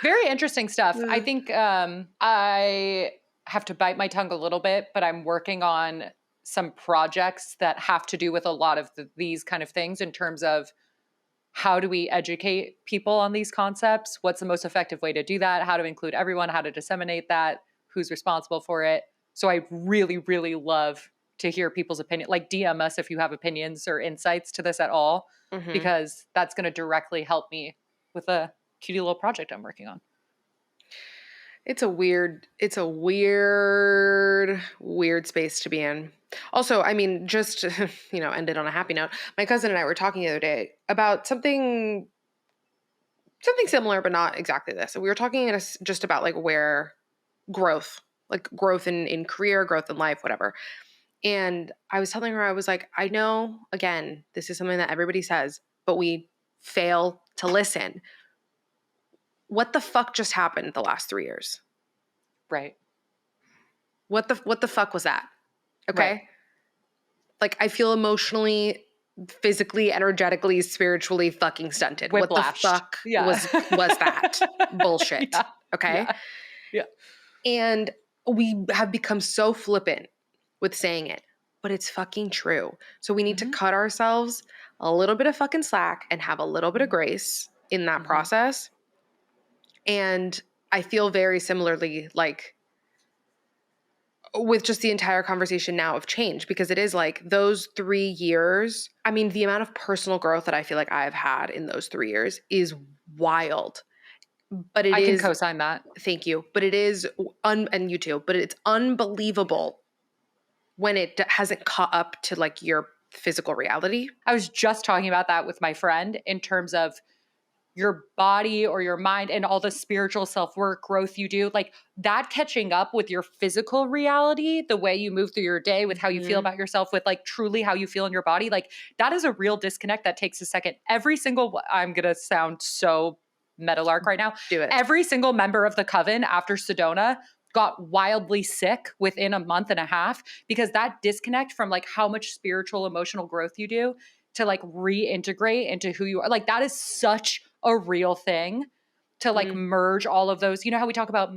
Speaker 2: Very interesting stuff. I think I have to bite my tongue a little bit, but I'm working on some projects that have to do with a lot of these kind of things in terms of how do we educate people on these concepts? What's the most effective way to do that? How to include everyone? How to disseminate that? Who's responsible for it? So I really, really love to hear people's opinion. Like DM us if you have opinions or insights to this at all, because that's going to directly help me with a cutie little project I'm working on.
Speaker 1: It's a weird space to be in. Also, I mean, just, end it on a happy note. My cousin and I were talking the other day about something similar, but not exactly this. So we were talking just about like where growth in career, growth in life, whatever. And I was telling her, I was like, I know, again, this is something that everybody says, but we fail to listen. What the fuck just happened the last 3 years?
Speaker 2: Right.
Speaker 1: What the fuck was that? Okay.
Speaker 2: Right.
Speaker 1: Like I feel emotionally, physically, energetically, spiritually fucking stunted.
Speaker 2: Whiplashed.
Speaker 1: What the fuck was that? Bullshit.
Speaker 2: Yeah.
Speaker 1: Okay.
Speaker 2: Yeah.
Speaker 1: And we have become so flippant with saying it, but it's fucking true. So we need to cut ourselves a little bit of fucking slack and have a little bit of grace in that process. And I feel very similarly like with just the entire conversation now of change, because it is like those 3 years. I mean, the amount of personal growth that I feel like I've had in those 3 years is wild. But I
Speaker 2: can co-sign that.
Speaker 1: Thank you. But it is, and you too, but it's unbelievable when it hasn't caught up to like your physical reality.
Speaker 2: I was just talking about that with my friend in terms of your body or your mind and all the spiritual self-work growth you do, like that catching up with your physical reality, the way you move through your day, with how you feel about yourself, with like truly how you feel in your body, like that is a real disconnect that takes a second. I'm going to sound so Meadowlark right now.
Speaker 1: Do it.
Speaker 2: Every single member of the coven after Sedona got wildly sick within a month and a half, because that disconnect from like how much spiritual, emotional growth you do to like reintegrate into who you are, like that is such a real thing to like merge all of those. You know how we talk about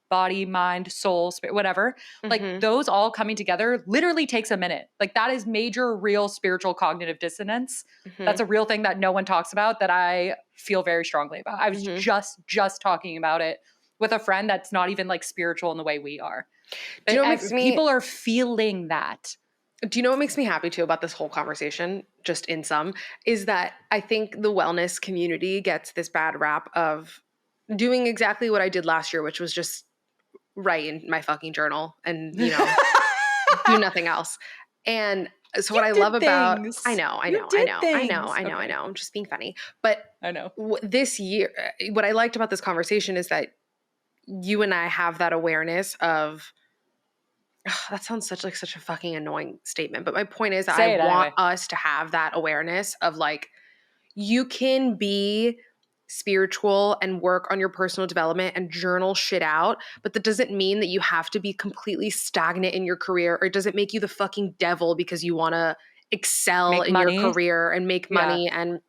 Speaker 2: body, mind, soul, spirit, whatever, like those all coming together literally takes a minute. Like that is major, real spiritual cognitive dissonance. That's a real thing that no one talks about, that I feel very strongly about. I was just talking about it with a friend that's not even like spiritual in the way we are.
Speaker 1: Do you know what makes
Speaker 2: people are feeling that.
Speaker 1: Do you know what makes me happy too about this whole conversation, just in sum, is that I think the wellness community gets this bad rap of doing exactly what I did last year, which was just write in my fucking journal and, do nothing else. And so what I love about, I know. I'm just being funny. But
Speaker 2: I know
Speaker 1: this year, what I liked about this conversation is that you and I have that awareness of, that sounds such a fucking annoying statement. But my point is I want us to have that awareness of like, you can be spiritual and work on your personal development and journal shit out, but that doesn't mean that you have to be completely stagnant in your career, or it doesn't make you the fucking devil because you want to excel in your career and make money and,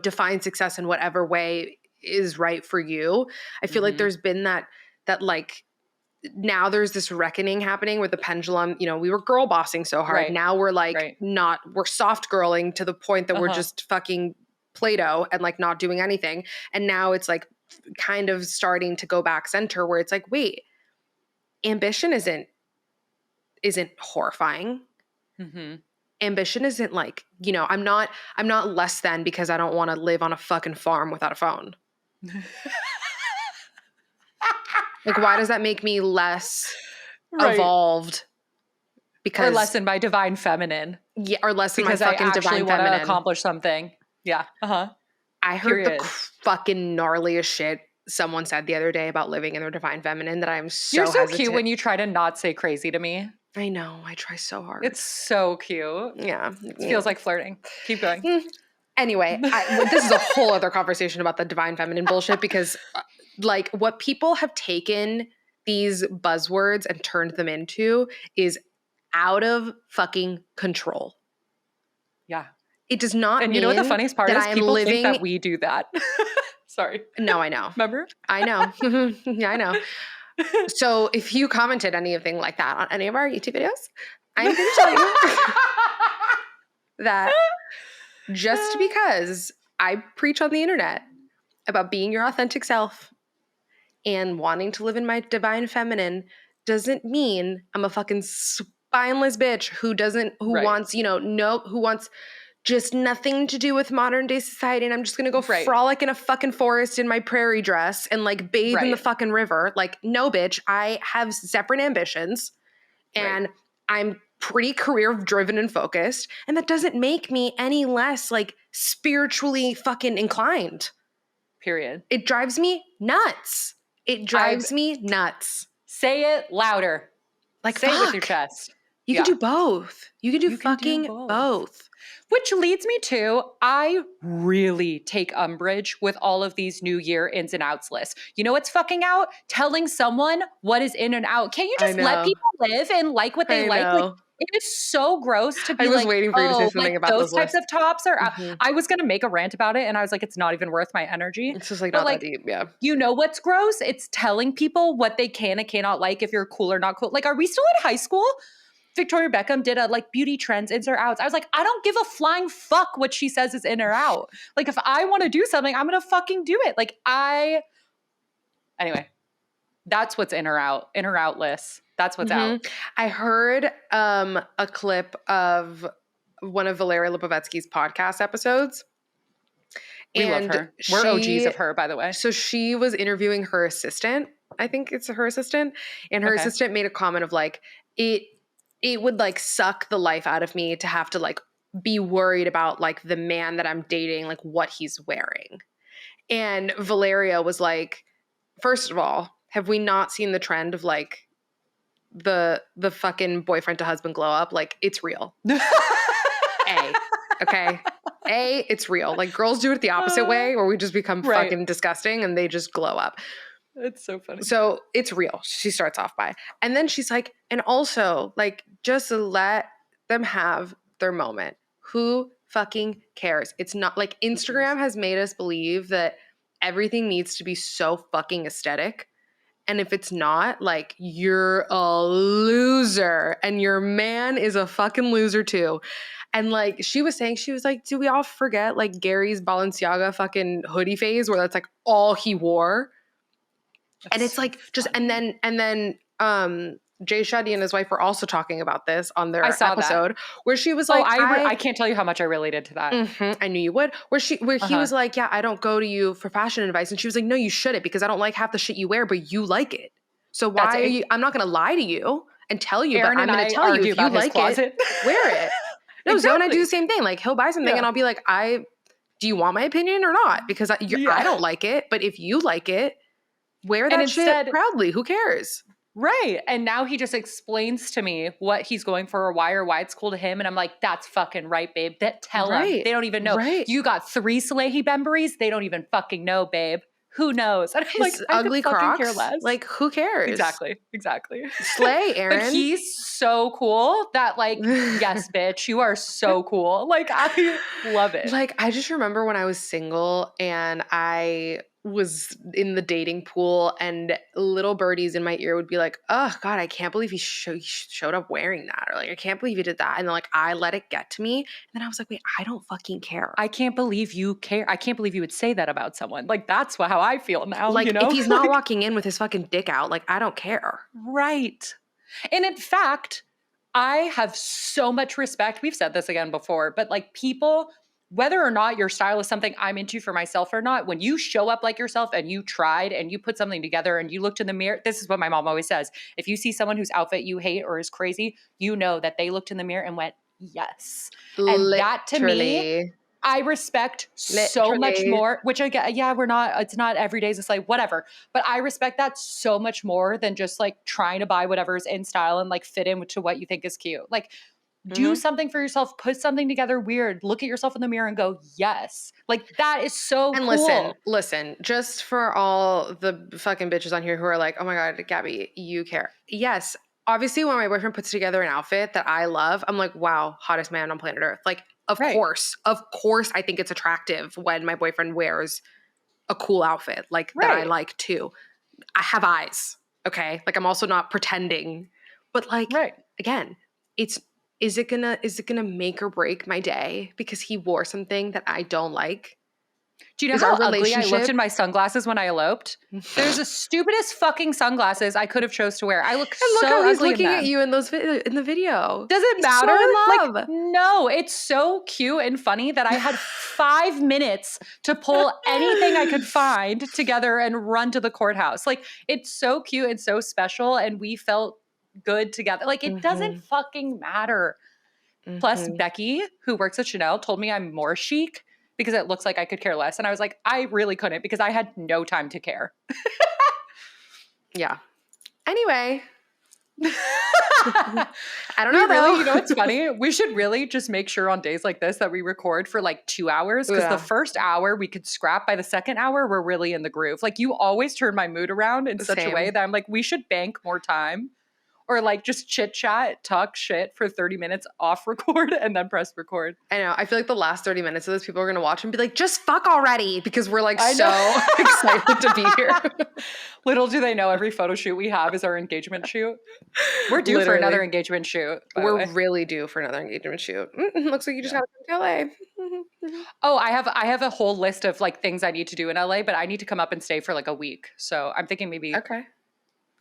Speaker 1: define success in whatever way is right for you. I feel like there's been that like, now there's this reckoning happening where the pendulum, we were girl bossing so hard. Right. Now we're like we're soft girling to the point that we're just fucking Play-Doh and like not doing anything. And now it's like kind of starting to go back center where it's like, wait, ambition isn't horrifying. Ambition isn't like, I'm not less than because I don't want to live on a fucking farm without a phone. Like, why does that make me less evolved because...
Speaker 2: Or lessen my divine feminine.
Speaker 1: Yeah, or lessen
Speaker 2: because
Speaker 1: my fucking divine feminine.
Speaker 2: Because I actually want to accomplish something. Yeah.
Speaker 1: I heard the fucking gnarliest shit someone said the other day about living in their divine feminine that I'm so
Speaker 2: You're so
Speaker 1: hesitant.
Speaker 2: cute when you try to not say crazy to me.
Speaker 1: I know. I try so hard.
Speaker 2: It's so cute.
Speaker 1: Yeah.
Speaker 2: It feels like flirting. Keep going.
Speaker 1: Anyway, this is a whole other conversation about the divine feminine bullshit because like what people have taken these buzzwords and turned them into is out of fucking control.
Speaker 2: Yeah.
Speaker 1: It does not mean...
Speaker 2: And you know what the funniest part is? People think that we do that. Sorry.
Speaker 1: No, I know.
Speaker 2: Remember?
Speaker 1: I know. Yeah, I know. So if you commented anything like that on any of our YouTube videos, I'm going to tell you that just because I preach on the internet about being your authentic self and wanting to live in my divine feminine doesn't mean I'm a fucking spineless bitch who wants, who wants just nothing to do with modern day society, and I'm just gonna go frolic in a fucking forest in my prairie dress and like bathe in the fucking river. Like, no, bitch, I have separate ambitions and I'm pretty career driven and focused, and that doesn't make me any less like spiritually fucking inclined.
Speaker 2: Period.
Speaker 1: It drives me nuts. It drives me nuts.
Speaker 2: Say it louder.
Speaker 1: Like,
Speaker 2: say it with your chest.
Speaker 1: You can do both. You can do fucking both.
Speaker 2: Which leads me to, I really take umbrage with all of these New Year ins and outs lists. You know what's fucking out? Telling someone what is in and out. Can't you just let people live and like what they like? Like, it is so gross to be like, I was waiting for you to say something about those types of tops are out. I was going to make a rant about it and I was like, it's not even worth my energy.
Speaker 1: It's just like not that deep, yeah.
Speaker 2: You know what's gross? It's telling people what they can and cannot like if you're cool or not cool. Like, are we still in high school? Victoria Beckham did a like beauty trends, ins or outs. I was like, I don't give a flying fuck what she says is in or out. Like, if I want to do something, I'm going to fucking do it. Like, anyway, that's what's in or out lists. That's what's out.
Speaker 1: I heard a clip of one of Valeria Lipovetsky's podcast episodes.
Speaker 2: We love her. We're OGs of her, by the way.
Speaker 1: So she was interviewing her assistant. I think it's her assistant. And her assistant made a comment of like, it would like suck the life out of me to have to like be worried about like the man that I'm dating, like what he's wearing. And Valeria was like, first of all, have we not seen the trend of like the fucking boyfriend to husband glow up? Like, it's real. It's real. Like, girls do it the opposite way where we just become fucking disgusting and they just glow up.
Speaker 2: It's so funny.
Speaker 1: So it's real. She starts off by. And then she's like, and also, like, just let them have their moment. Who fucking cares? It's not like Instagram has made us believe that everything needs to be so fucking aesthetic. And if it's not, like, you're a loser and your man is a fucking loser too. And like she was like, do we all forget like Gary's Balenciaga fucking hoodie phase where that's like all he wore? And it's like just and then Jay Shetty and his wife were also talking about this on their episode where she was like,
Speaker 2: I can't tell you how much I related to that.
Speaker 1: I knew you would. Where he was like, yeah, I don't go to you for fashion advice, and she was like, no, you shouldn't because I don't like half the shit you wear, but you like it. So why are you? I'm not going to lie to you and tell you,
Speaker 2: Aaron
Speaker 1: but I'm going to tell you if you like it, wear it. No, exactly. Zoe and I do the same thing. Like he'll buy something and I'll be like, do you want my opinion or not? Because I don't like it, but if you like it. Wear that shit proudly. Who cares?
Speaker 2: Right. And now he just explains to me what he's going for or why it's cool to him. And I'm like, that's fucking right, babe. Tell them. They don't even know. Right. You got 3 Salehi Bembury's. They don't even fucking know, babe. Who knows? And I'm like,
Speaker 1: ugly Crocs. Care less. Like, who cares?
Speaker 2: Exactly.
Speaker 1: Slay, Aaron.
Speaker 2: But he's so cool that like, yes, bitch, you are so cool. Like, I love it.
Speaker 1: Like, I just remember when I was single and I was in the dating pool and little birdies in my ear would be like, oh God, I can't believe he showed up wearing that. Or like, I can't believe he did that. And then like, I let it get to me. And then I was like, wait, I don't fucking care.
Speaker 2: I can't believe you care. I can't believe you would say that about someone. Like, that's how I feel now.
Speaker 1: Like,
Speaker 2: you know?
Speaker 1: If he's not walking in with his fucking dick out, like, I don't care.
Speaker 2: Right. And in fact, I have so much respect. We've said this again before, but like people whether or not your style is something I'm into for myself or not, when you show up like yourself and you tried and you put something together and you looked in the mirror, this is what my mom always says. If you see someone whose outfit you hate or is crazy, you know that they looked in the mirror and went, yes. And that to me, I respect so much more, which again, yeah, it's not every day. It's like, whatever. But I respect that so much more than just like trying to buy whatever's in style and like fit in to what you think is cute. Like, do something for yourself, put something together weird, look at yourself in the mirror and go, yes. Like that is so
Speaker 1: and
Speaker 2: cool.
Speaker 1: Listen, just for all the fucking bitches on here who are like, oh my God, Gabby, you care. Yes. Obviously, when my boyfriend puts together an outfit that I love, I'm like, wow, hottest man on planet Earth. Like, of course, I think it's attractive when my boyfriend wears a cool outfit like that I like too. I have eyes, okay? Like, I'm also not pretending. But like, again, is it gonna make or break my day because he wore something that I don't like?
Speaker 2: Do you know how ugly I looked in my sunglasses when I eloped? There's the stupidest fucking sunglasses I could have chose to wear. I look so ugly in them.
Speaker 1: Look how he's looking at you in the video.
Speaker 2: Does it matter?
Speaker 1: So in love.
Speaker 2: Like, no, it's so cute and funny that I had 5 minutes to pull anything I could find together and run to the courthouse. Like, it's so cute and so special, and we felt good together. Like, it doesn't fucking matter. Plus, Becky, who works at Chanel, told me I'm more chic because it looks like I could care less. And I was like, I really couldn't because I had no time to care.
Speaker 1: Yeah. Anyway. I don't know.
Speaker 2: Really, you know what's funny? We should really just make sure on days like this that we record for like 2 hours because the first hour we could scrap. By the second hour, we're really in the groove. Like you always turn my mood around in such a way that I'm like, we should bank more time. Or like just chit chat, talk shit for 30 minutes off record and then press record.
Speaker 1: I know. I feel like the last 30 minutes of this, people are going to watch and be like, just fuck already. Because we're like so excited to be here.
Speaker 2: Little do they know every photo shoot we have is our engagement shoot. We're due for another engagement shoot.
Speaker 1: We're really due for another engagement shoot. Looks like you just got to come to LA.
Speaker 2: Oh, I have a whole list of like things I need to do in LA, but I need to come up and stay for like a week. So I'm thinking maybe.
Speaker 1: Okay.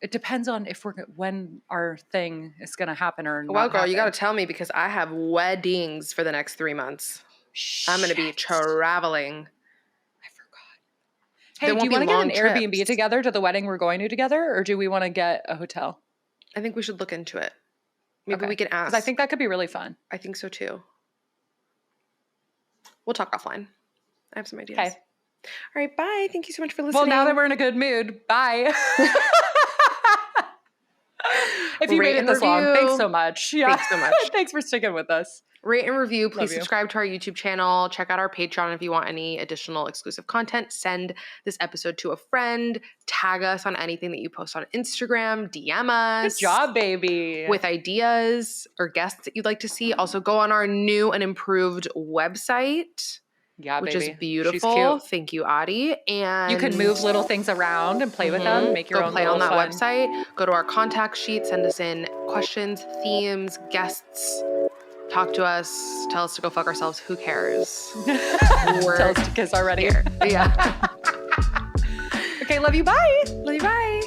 Speaker 2: It depends on when our thing is going to happen or not.
Speaker 1: Well, girl, you got to tell me because I have weddings for the next 3 months. Shit. I'm going to be traveling.
Speaker 2: I forgot. Hey, do you want to get an Airbnb together to the wedding we're going to together, or do we want to get a hotel?
Speaker 1: I think we should look into it. Maybe we can ask.
Speaker 2: I think that could be really fun.
Speaker 1: I think so too. We'll talk offline. I have some ideas.
Speaker 2: Okay.
Speaker 1: All right, bye. Thank you so much for listening.
Speaker 2: Well, now that we're in a good mood, bye. If you made it this long, thanks so much. Yeah.
Speaker 1: Thanks so much.
Speaker 2: Thanks for sticking with us.
Speaker 1: Rate and review. Please subscribe to our YouTube channel. Check out our Patreon if you want any additional exclusive content. Send this episode to a friend. Tag us on anything that you post on Instagram. DM us.
Speaker 2: Good job, baby.
Speaker 1: With ideas or guests that you'd like to see. Also, go on our new and improved website.
Speaker 2: Yeah,
Speaker 1: which
Speaker 2: baby.
Speaker 1: is beautiful.
Speaker 2: She's cute.
Speaker 1: Thank you, Adi. And
Speaker 2: you can move little things around and play with them. Make your own
Speaker 1: play on that
Speaker 2: fun.
Speaker 1: website. Go to our contact sheet. Send us in questions, themes, guests. Talk to us. Tell us to go fuck ourselves. Who cares?
Speaker 2: Tell us to kiss already.
Speaker 1: Here. Yeah.
Speaker 2: Okay, love you. Bye.
Speaker 1: Love you. Bye.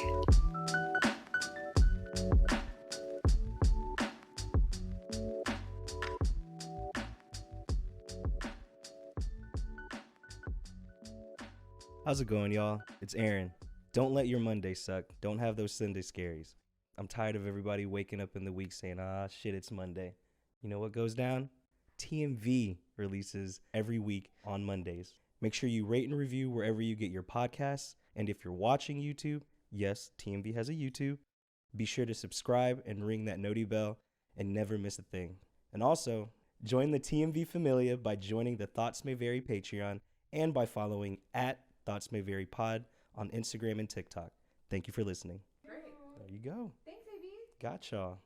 Speaker 3: How's it going, y'all? It's Aaron. Don't let your Monday suck. Don't have those Sunday scaries. I'm tired of everybody waking up in the week saying, shit, it's Monday. You know what goes down? TMV releases every week on Mondays. Make sure you rate and review wherever you get your podcasts. And if you're watching YouTube, yes, TMV has a YouTube. Be sure to subscribe and ring that noti bell and never miss a thing. And also, join the TMV Familia by joining the Thoughts May Vary Patreon and by following @Thoughts May Vary Pod on Instagram and TikTok. Thank you for listening.
Speaker 1: Great.
Speaker 3: There you go.
Speaker 1: Thanks, AB.
Speaker 3: Got y'all.